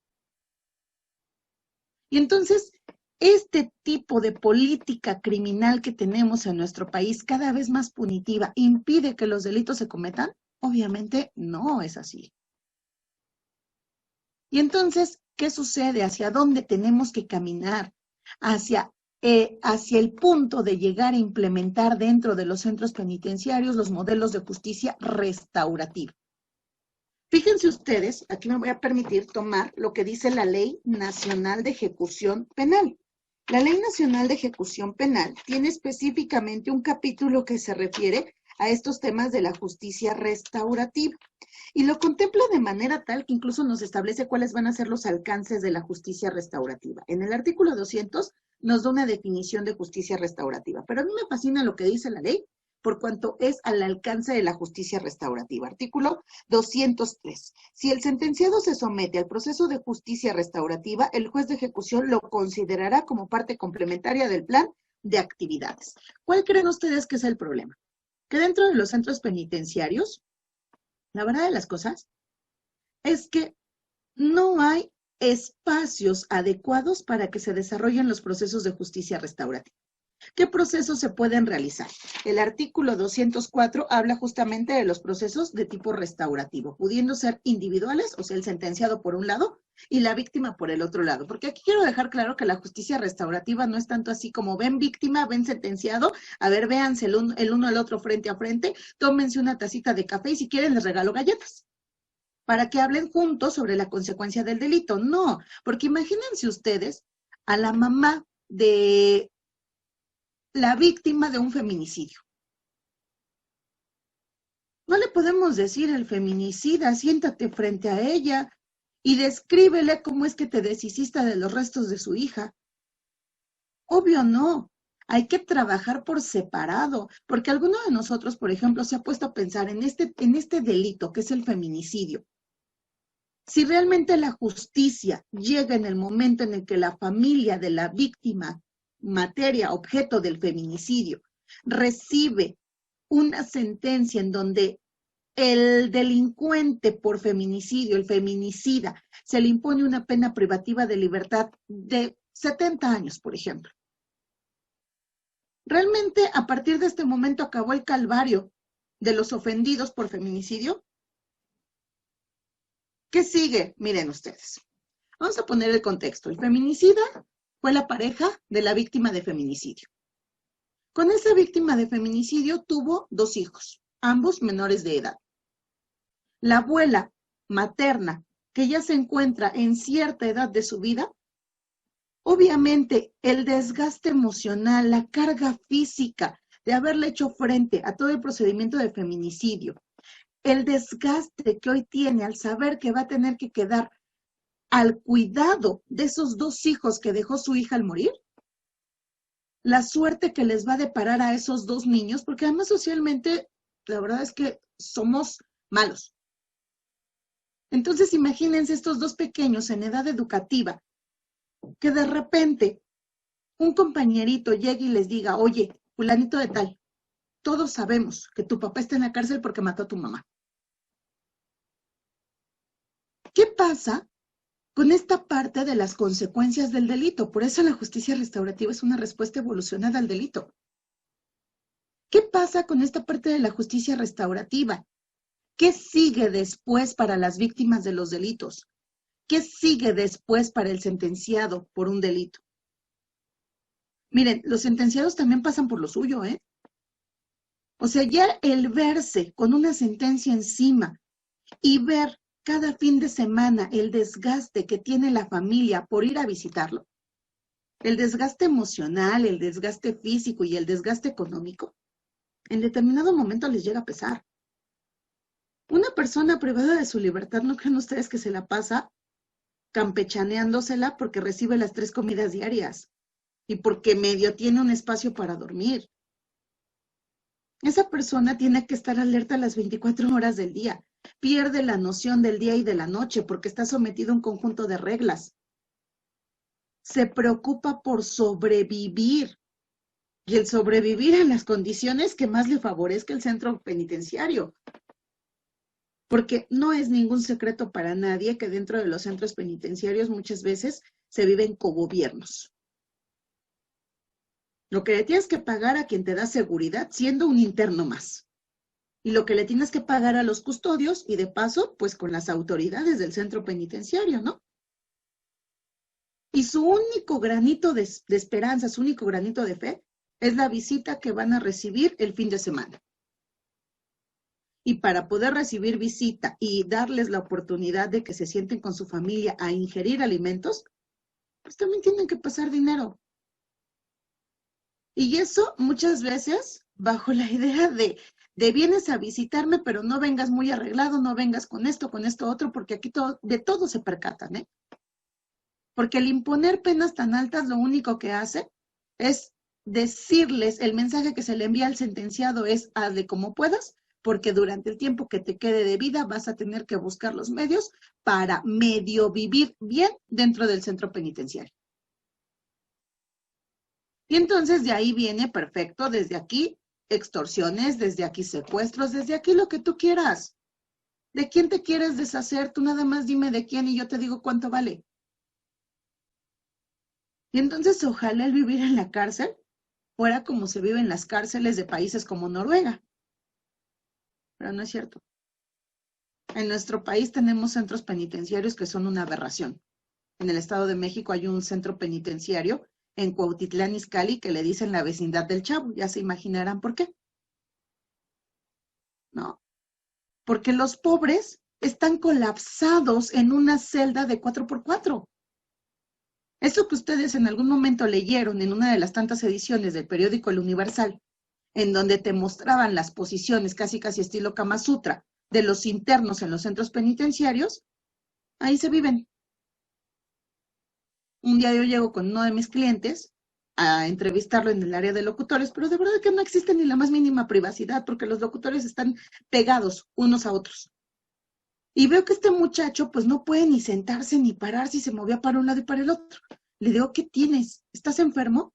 Y entonces, este tipo de política criminal que tenemos en nuestro país, cada vez más punitiva, ¿impide que los delitos se cometan? Obviamente no es así. Y entonces, ¿qué sucede? ¿Hacia dónde tenemos que caminar? Hacia el punto de llegar a implementar dentro de los centros penitenciarios los modelos de justicia restaurativa. Fíjense ustedes, aquí me voy a permitir tomar lo que dice la Ley Nacional de Ejecución Penal. La Ley Nacional de Ejecución Penal tiene específicamente un capítulo que se refiere a estos temas de la justicia restaurativa y lo contempla de manera tal que incluso nos establece cuáles van a ser los alcances de la justicia restaurativa. En el artículo 200 nos da una definición de justicia restaurativa, pero a mí me fascina lo que dice la ley por cuanto es al alcance de la justicia restaurativa. Artículo 203. Si el sentenciado se somete al proceso de justicia restaurativa, el juez de ejecución lo considerará como parte complementaria del plan de actividades. ¿Cuál creen ustedes que es el problema? Que dentro de los centros penitenciarios, la verdad de las cosas es que no hay espacios adecuados para que se desarrollen los procesos de justicia restaurativa. ¿Qué procesos se pueden realizar? El artículo 204 habla justamente de los procesos de tipo restaurativo, pudiendo ser individuales, o sea, el sentenciado por un lado y la víctima por el otro lado. Porque aquí quiero dejar claro que la justicia restaurativa no es tanto así como ven víctima, ven sentenciado, a ver, véanse el uno al otro frente a frente, tómense una tacita de café y si quieren les regalo galletas para que hablen juntos sobre la consecuencia del delito. No, porque imagínense ustedes a la mamá de la víctima de un feminicidio. No le podemos decir al feminicida, siéntate frente a ella y descríbele cómo es que te deshiciste de los restos de su hija. Obvio no, hay que trabajar por separado, porque alguno de nosotros, por ejemplo, se ha puesto a pensar en este delito que es el feminicidio. Si realmente la justicia llega en el momento en el que la familia de la víctima, materia, objeto del feminicidio, recibe una sentencia en donde el delincuente por feminicidio, el feminicida, se le impone una pena privativa de libertad de 70 años, por ejemplo. ¿Realmente a partir de este momento acabó el calvario de los ofendidos por feminicidio? ¿Qué sigue? Miren ustedes. Vamos a poner el contexto. El feminicida fue la pareja de la víctima de feminicidio. Con esa víctima de feminicidio tuvo 2 hijos, ambos menores de edad. La abuela materna, que ya se encuentra en cierta edad de su vida, obviamente el desgaste emocional, la carga física de haberle hecho frente a todo el procedimiento de feminicidio, el desgaste que hoy tiene al saber que va a tener que quedar al cuidado de esos 2 hijos que dejó su hija al morir, la suerte que les va a deparar a esos 2 niños, porque además socialmente la verdad es que somos malos. Entonces imagínense estos 2 pequeños en edad educativa, que de repente un compañerito llegue y les diga, oye, fulanito de tal, todos sabemos que tu papá está en la cárcel porque mató a tu mamá. ¿Qué pasa con esta parte de las consecuencias del delito? Por eso la justicia restaurativa es una respuesta evolucionada al delito. ¿Qué pasa con esta parte de la justicia restaurativa? ¿Qué sigue después para las víctimas de los delitos? ¿Qué sigue después para el sentenciado por un delito? Miren, los sentenciados también pasan por lo suyo, ¿eh? O sea, ya el verse con una sentencia encima y ver cada fin de semana el desgaste que tiene la familia por ir a visitarlo, el desgaste emocional, el desgaste físico y el desgaste económico, en determinado momento les llega a pesar. Una persona privada de su libertad, ¿no creen ustedes que se la pasa campechaneándosela porque recibe las 3 comidas diarias y porque medio tiene un espacio para dormir? Esa persona tiene que estar alerta las 24 horas del día. Pierde la noción del día y de la noche porque está sometido a un conjunto de reglas. Se preocupa por sobrevivir. Y el sobrevivir en las condiciones que más le favorezca el centro penitenciario. Porque no es ningún secreto para nadie que dentro de los centros penitenciarios muchas veces se viven cogobiernos. Lo que le tienes que pagar a quien te da seguridad siendo un interno más. Y lo que le tienes que pagar a los custodios y de paso, pues con las autoridades del centro penitenciario, ¿no? Y su único granito de esperanza, su único granito de fe, es la visita que van a recibir el fin de semana. Y para poder recibir visita y darles la oportunidad de que se sienten con su familia a ingerir alimentos, pues también tienen que pasar dinero. Y eso muchas veces bajo la idea de vienes a visitarme, pero no vengas muy arreglado, no vengas con esto otro, porque aquí de todo se percatan, ¿eh? Porque el imponer penas tan altas lo único que hace es decirles, el mensaje que se le envía al sentenciado es hazle como puedas, porque durante el tiempo que te quede de vida vas a tener que buscar los medios para medio vivir bien dentro del centro penitenciario. Y entonces de ahí viene perfecto, desde aquí extorsiones, desde aquí secuestros, desde aquí lo que tú quieras. ¿De quién te quieres deshacer? Tú nada más dime de quién y yo te digo cuánto vale. Y entonces ojalá el vivir en la cárcel fuera como se vive en las cárceles de países como Noruega. Pero no es cierto. En nuestro país tenemos centros penitenciarios que son una aberración. En el Estado de México hay un centro penitenciario en Cuautitlán Izcalli que le dicen la vecindad del Chavo. Ya se imaginarán por qué. ¿No? Porque los pobres están colapsados en una celda de 4x4. Eso que ustedes en algún momento leyeron en una de las tantas ediciones del periódico El Universal, en donde te mostraban las posiciones casi estilo Kama Sutra de los internos en los centros penitenciarios, ahí se viven. Un día yo llego con uno de mis clientes a entrevistarlo en el área de locutores, pero de verdad que no existe ni la más mínima privacidad porque los locutores están pegados unos a otros. Y veo que este muchacho pues no puede ni sentarse ni pararse y se movía para un lado y para el otro. Le digo, ¿qué tienes? ¿Estás enfermo?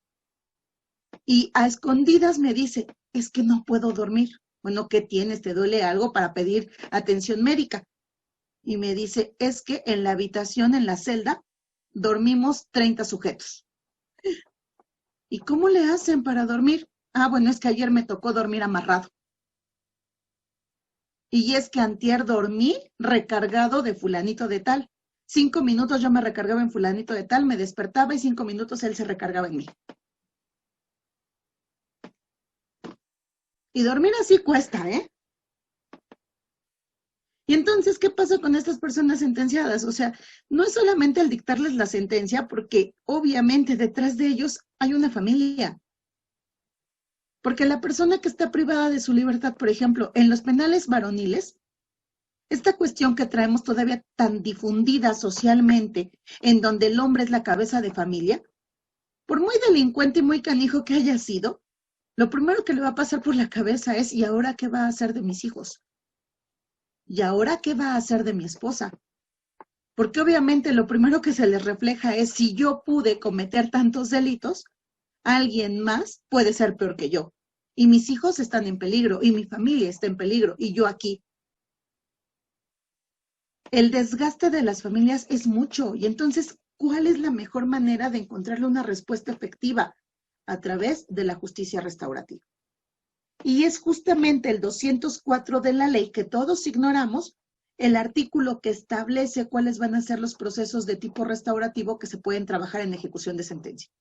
Y a escondidas me dice, es que no puedo dormir. Bueno, ¿qué tienes? ¿Te duele algo para pedir atención médica? Y me dice, es que en la habitación, en la celda, dormimos 30 sujetos. ¿Y cómo le hacen para dormir? Ah, bueno, es que ayer me tocó dormir amarrado. Y es que antier dormí recargado de fulanito de tal. 5 minutos yo me recargaba en fulanito de tal, me despertaba y 5 minutos él se recargaba en mí. Y dormir así cuesta, ¿eh? Y entonces, ¿qué pasa con estas personas sentenciadas? O sea, no es solamente el dictarles la sentencia, porque obviamente detrás de ellos hay una familia. Porque la persona que está privada de su libertad, por ejemplo, en los penales varoniles, esta cuestión que traemos todavía tan difundida socialmente, en donde el hombre es la cabeza de familia, por muy delincuente y muy canijo que haya sido, lo primero que le va a pasar por la cabeza es, ¿y ahora qué va a hacer de mis hijos? ¿Y ahora qué va a hacer de mi esposa? Porque obviamente lo primero que se les refleja es, si yo pude cometer tantos delitos, alguien más puede ser peor que yo. Y mis hijos están en peligro, y mi familia está en peligro, y yo aquí. El desgaste de las familias es mucho, y entonces, ¿cuál es la mejor manera de encontrarle una respuesta efectiva? A través de la justicia restaurativa. Y es justamente el 204 de la ley que todos ignoramos, el artículo que establece cuáles van a ser los procesos de tipo restaurativo que se pueden trabajar en ejecución de sentencia.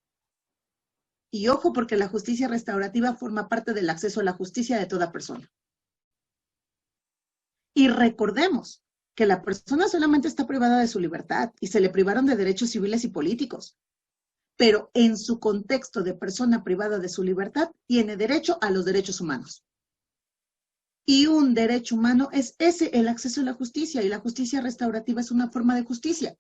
Y ojo, porque la justicia restaurativa forma parte del acceso a la justicia de toda persona. Y recordemos que la persona solamente está privada de su libertad y se le privaron de derechos civiles y políticos. Pero en su contexto de persona privada de su libertad, tiene derecho a los derechos humanos. Y un derecho humano es ese, el acceso a la justicia, y la justicia restaurativa es una forma de justicia.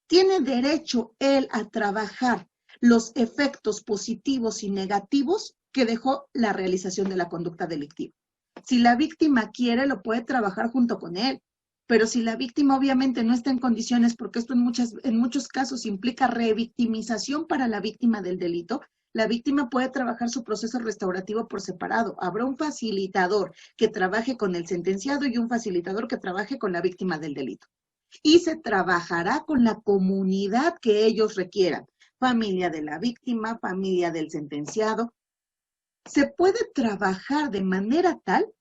Tiene derecho él a trabajar los efectos positivos y negativos que dejó la realización de la conducta delictiva. Si la víctima quiere, lo puede trabajar junto con él, pero si la víctima obviamente no está en condiciones, porque esto en muchos casos implica revictimización para la víctima del delito, la víctima puede trabajar su proceso restaurativo por separado. Habrá un facilitador que trabaje con el sentenciado y un facilitador que trabaje con la víctima del delito. Y se trabajará con la comunidad que ellos requieran. Familia de la víctima, familia del sentenciado. Se puede trabajar de manera tal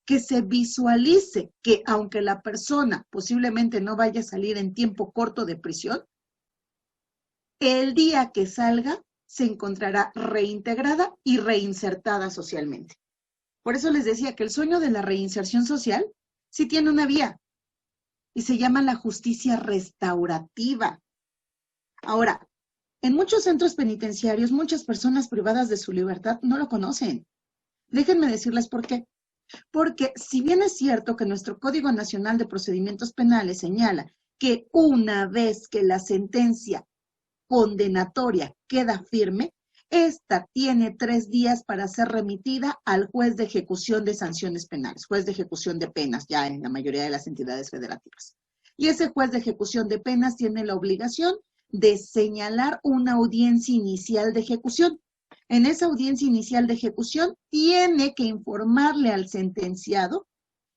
que se visualice que aunque la persona posiblemente no vaya a salir en tiempo corto de prisión, el día que salga se encontrará reintegrada y reinsertada socialmente. Por eso les decía que el sueño de la reinserción social sí tiene una vía y se llama la justicia restaurativa. Ahora, en muchos centros penitenciarios, muchas personas privadas de su libertad no lo conocen. Déjenme decirles por qué. Porque si bien es cierto que nuestro Código Nacional de Procedimientos Penales señala que una vez que la sentencia condenatoria queda firme, esta tiene 3 días para ser remitida al juez de ejecución de sanciones penales, juez de ejecución de penas, ya en la mayoría de las entidades federativas. Y ese juez de ejecución de penas tiene la obligación de señalar una audiencia inicial de ejecución. En esa audiencia inicial de ejecución tiene que informarle al sentenciado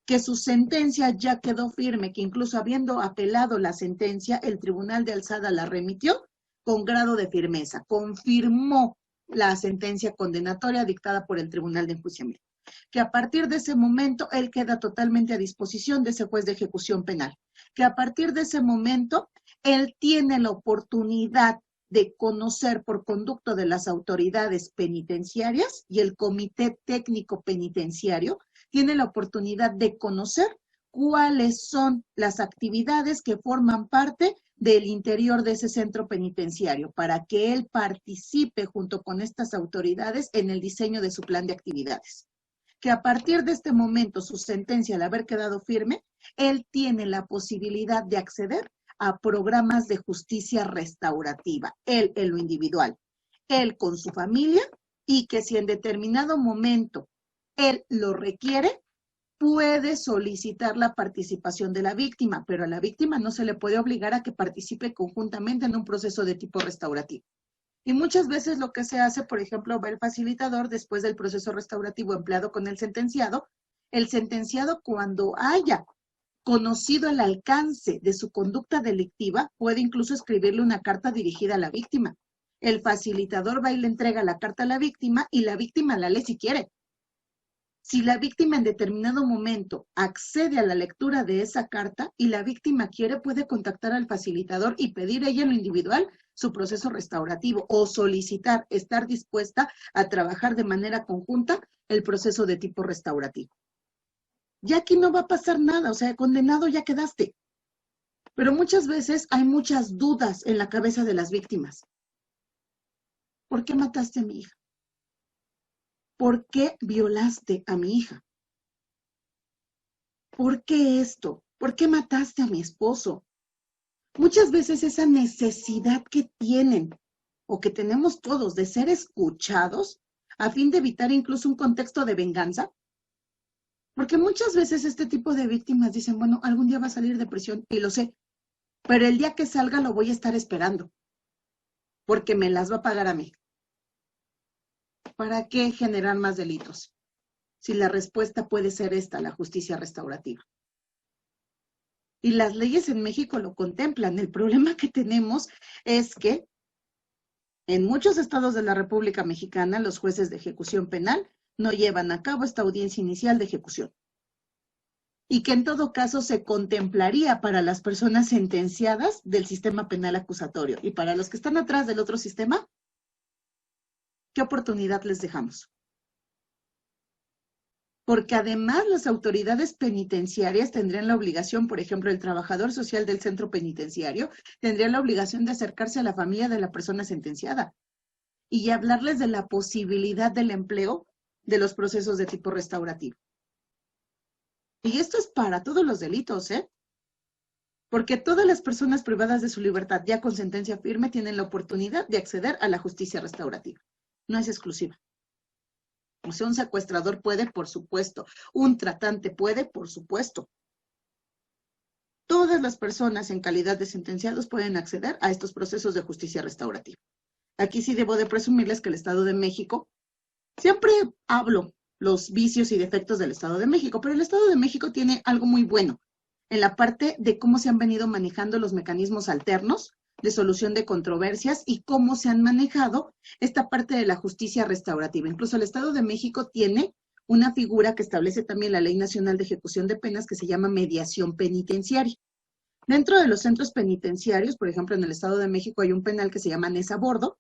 que su sentencia ya quedó firme, que incluso habiendo apelado la sentencia, el Tribunal de Alzada la remitió con grado de firmeza, confirmó la sentencia condenatoria dictada por el Tribunal de Enjuiciamiento, que a partir de ese momento él queda totalmente a disposición de ese juez de ejecución penal, que a partir de ese momento él tiene la oportunidad de conocer por conducto de las autoridades penitenciarias y el Comité Técnico Penitenciario tiene la oportunidad de conocer cuáles son las actividades que forman parte del interior de ese centro penitenciario para que él participe junto con estas autoridades en el diseño de su plan de actividades. Que a partir de este momento, su sentencia al haber quedado firme, él tiene la posibilidad de acceder a programas de justicia restaurativa, él en lo individual, él con su familia, y que si en determinado momento él lo requiere, puede solicitar la participación de la víctima, pero a la víctima no se le puede obligar a que participe conjuntamente en un proceso de tipo restaurativo. Y muchas veces lo que se hace, por ejemplo, va el facilitador después del proceso restaurativo empleado con el sentenciado cuando haya conocido el alcance de su conducta delictiva, puede incluso escribirle una carta dirigida a la víctima. El facilitador va y le entrega la carta a la víctima y la víctima la lee si quiere. Si la víctima en determinado momento accede a la lectura de esa carta y la víctima quiere, puede contactar al facilitador y pedir ella en lo individual su proceso restaurativo o solicitar estar dispuesta a trabajar de manera conjunta el proceso de tipo restaurativo. Ya aquí no va a pasar nada, o sea, condenado ya quedaste. Pero muchas veces hay muchas dudas en la cabeza de las víctimas. ¿Por qué mataste a mi hija? ¿Por qué violaste a mi hija? ¿Por qué esto? ¿Por qué mataste a mi esposo? Muchas veces esa necesidad que tienen o que tenemos todos de ser escuchados a fin de evitar incluso un contexto de venganza. Porque muchas veces este tipo de víctimas dicen, bueno, algún día va a salir de prisión y lo sé, pero el día que salga lo voy a estar esperando porque me las va a pagar a mí. ¿Para qué generar más delitos? Si la respuesta puede ser esta, la justicia restaurativa. Y las leyes en México lo contemplan. El problema que tenemos es que en muchos estados de la República Mexicana los jueces de ejecución penal no llevan a cabo esta audiencia inicial de ejecución. Y que en todo caso se contemplaría para las personas sentenciadas del sistema penal acusatorio. Y para los que están atrás del otro sistema, ¿qué oportunidad les dejamos? Porque además las autoridades penitenciarias tendrían la obligación, por ejemplo, el trabajador social del centro penitenciario tendría la obligación de acercarse a la familia de la persona sentenciada y hablarles de la posibilidad del empleo de los procesos de tipo restaurativo. Y esto es para todos los delitos, ¿eh? Porque todas las personas privadas de su libertad ya con sentencia firme tienen la oportunidad de acceder a la justicia restaurativa. No es exclusiva. O sea, un secuestrador puede, por supuesto. Un tratante puede, por supuesto. Todas las personas en calidad de sentenciados pueden acceder a estos procesos de justicia restaurativa. Aquí sí debo de presumirles que el Estado de México, siempre hablo los vicios y defectos del Estado de México, pero el Estado de México tiene algo muy bueno en la parte de cómo se han venido manejando los mecanismos alternos de solución de controversias y cómo se han manejado esta parte de la justicia restaurativa. Incluso el Estado de México tiene una figura que establece también la Ley Nacional de Ejecución de Penas que se llama mediación penitenciaria. Dentro de los centros penitenciarios, por ejemplo, en el Estado de México hay un penal que se llama Nes a Bordo.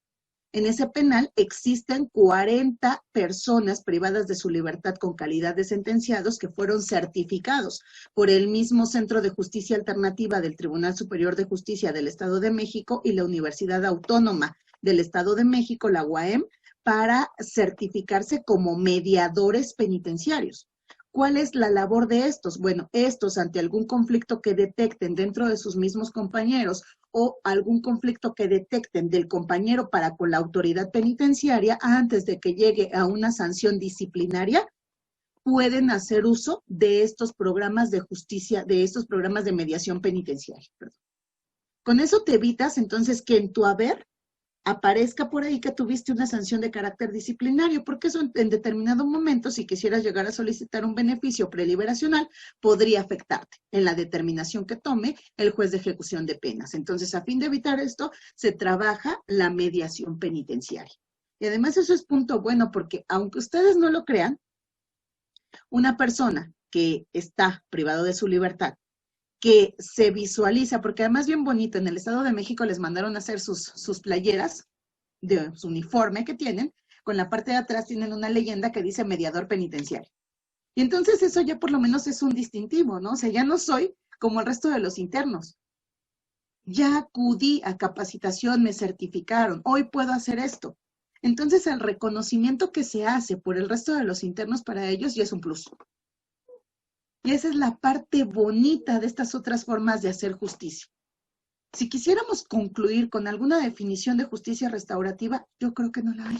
En ese penal existen 40 personas privadas de su libertad con calidad de sentenciados que fueron certificados por el mismo Centro de Justicia Alternativa del Tribunal Superior de Justicia del Estado de México y la Universidad Autónoma del Estado de México, la UAM, para certificarse como mediadores penitenciarios. ¿Cuál es la labor de estos? Bueno, estos ante algún conflicto que detecten dentro de sus mismos compañeros o algún conflicto que detecten del compañero para con la autoridad penitenciaria antes de que llegue a una sanción disciplinaria, pueden hacer uso de estos programas de justicia, de estos programas de mediación penitenciaria. Perdón. Con eso te evitas entonces que en tu haber aparezca por ahí que tuviste una sanción de carácter disciplinario, porque eso en determinado momento, si quisieras llegar a solicitar un beneficio preliberacional, podría afectarte en la determinación que tome el juez de ejecución de penas. Entonces, a fin de evitar esto, se trabaja la mediación penitenciaria. Y además eso es punto bueno, porque aunque ustedes no lo crean, una persona que está privado de su libertad, que se visualiza, porque además bien bonito, en el Estado de México les mandaron a hacer sus playeras de su uniforme que tienen, con la parte de atrás tienen una leyenda que dice mediador penitenciario. Y entonces eso ya por lo menos es un distintivo, ¿no? O sea, ya no soy como el resto de los internos. Ya acudí a capacitación, me certificaron, hoy puedo hacer esto. Entonces el reconocimiento que se hace por el resto de los internos para ellos ya es un plus. Y esa es la parte bonita de estas otras formas de hacer justicia. Si quisiéramos concluir con alguna definición de justicia restaurativa, yo creo que no la hay.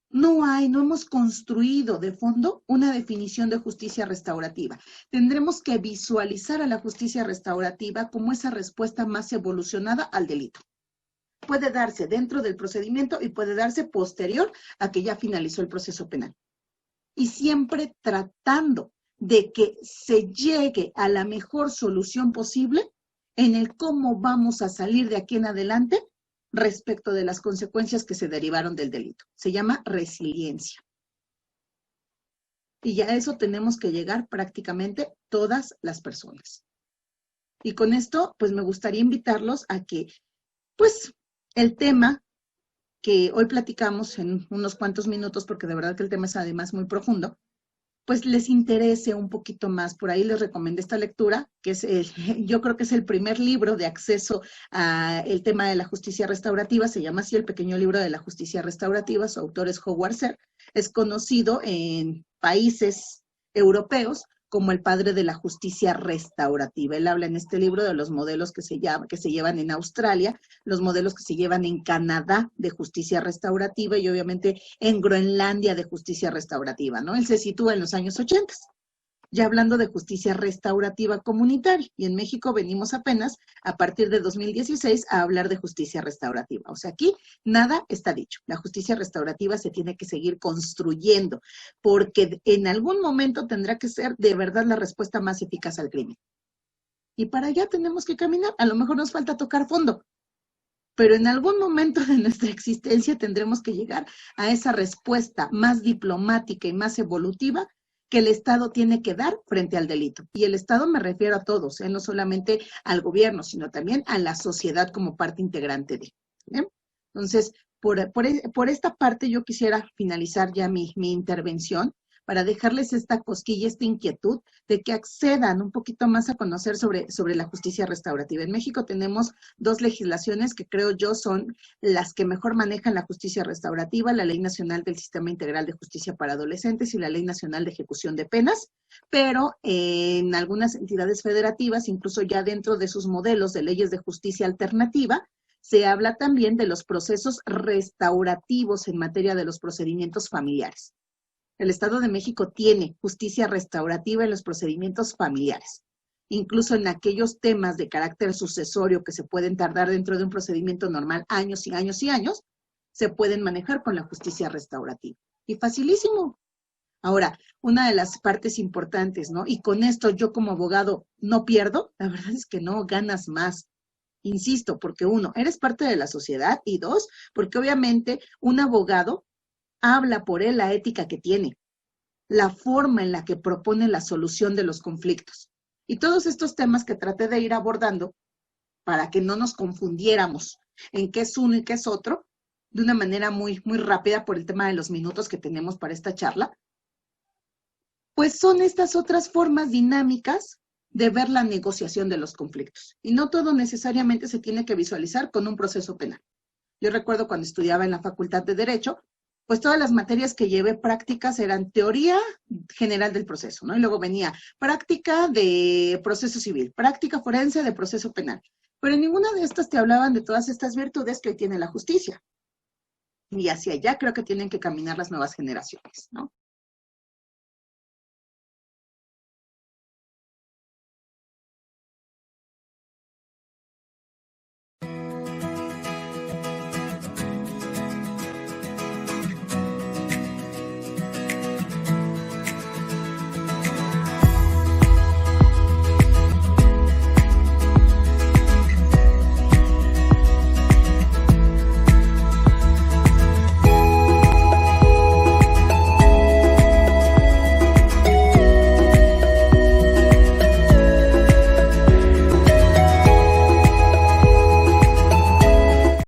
No hemos construido de fondo una definición de justicia restaurativa. Tendremos que visualizar a la justicia restaurativa como esa respuesta más evolucionada al delito. Puede darse dentro del procedimiento y puede darse posterior a que ya finalizó el proceso penal. Y siempre tratando de que se llegue a la mejor solución posible en el cómo vamos a salir de aquí en adelante respecto de las consecuencias que se derivaron del delito. Se llama resiliencia. Y ya a eso tenemos que llegar prácticamente todas las personas. Y con esto, pues me gustaría invitarlos a que, pues, el tema que hoy platicamos en unos cuantos minutos, porque de verdad que el tema es además muy profundo, pues les interese un poquito más. Por ahí les recomendé esta lectura, que es yo creo que es el primer libro de acceso al tema de la justicia restaurativa, se llama así El pequeño libro de la justicia restaurativa, su autor es Howard Serr, es conocido en países europeos como el padre de la justicia restaurativa. Él habla en este libro de los modelos que se llevan en Australia, los modelos que se llevan en Canadá de justicia restaurativa y obviamente en Groenlandia de justicia restaurativa, ¿no? Él se sitúa en los años 80, ya hablando de justicia restaurativa comunitaria. Y en México venimos apenas, a partir de 2016, a hablar de justicia restaurativa. O sea, aquí nada está dicho. La justicia restaurativa se tiene que seguir construyendo, porque en algún momento tendrá que ser de verdad la respuesta más eficaz al crimen. Y para allá tenemos que caminar. A lo mejor nos falta tocar fondo, pero en algún momento de nuestra existencia tendremos que llegar a esa respuesta más diplomática y más evolutiva que el Estado tiene que dar frente al delito. Y el Estado me refiero a todos, no solamente al gobierno, sino también a la sociedad como parte integrante de. Entonces, por esta parte yo quisiera finalizar ya mi intervención para dejarles esta cosquilla, esta inquietud de que accedan un poquito más a conocer sobre la justicia restaurativa. En México tenemos dos legislaciones que creo yo son las que mejor manejan la justicia restaurativa, la Ley Nacional del Sistema Integral de Justicia para Adolescentes y la Ley Nacional de Ejecución de Penas, pero en algunas entidades federativas, incluso ya dentro de sus modelos de leyes de justicia alternativa, se habla también de los procesos restaurativos en materia de los procedimientos familiares. El Estado de México tiene justicia restaurativa en los procedimientos familiares, incluso en aquellos temas de carácter sucesorio que se pueden tardar dentro de un procedimiento normal años y años y años, se pueden manejar con la justicia restaurativa. Y facilísimo. Ahora, una de las partes importantes, ¿no? Y con esto yo como abogado no pierdo, la verdad es que no, ganas más. Insisto, porque uno, eres parte de la sociedad y dos, porque obviamente un abogado habla por él la ética que tiene, la forma en la que propone la solución de los conflictos. Y todos estos temas que traté de ir abordando para que no nos confundiéramos en qué es uno y qué es otro, de una manera muy, muy rápida por el tema de los minutos que tenemos para esta charla, pues son estas otras formas dinámicas de ver la negociación de los conflictos. Y no todo necesariamente se tiene que visualizar con un proceso penal. Yo recuerdo cuando estudiaba en la Facultad de Derecho, pues todas las materias que llevé prácticas eran teoría general del proceso, ¿no? Y luego venía práctica de proceso civil, práctica forense de proceso penal. Pero en ninguna de estas te hablaban de todas estas virtudes que hoy tiene la justicia. Y hacia allá creo que tienen que caminar las nuevas generaciones, ¿no?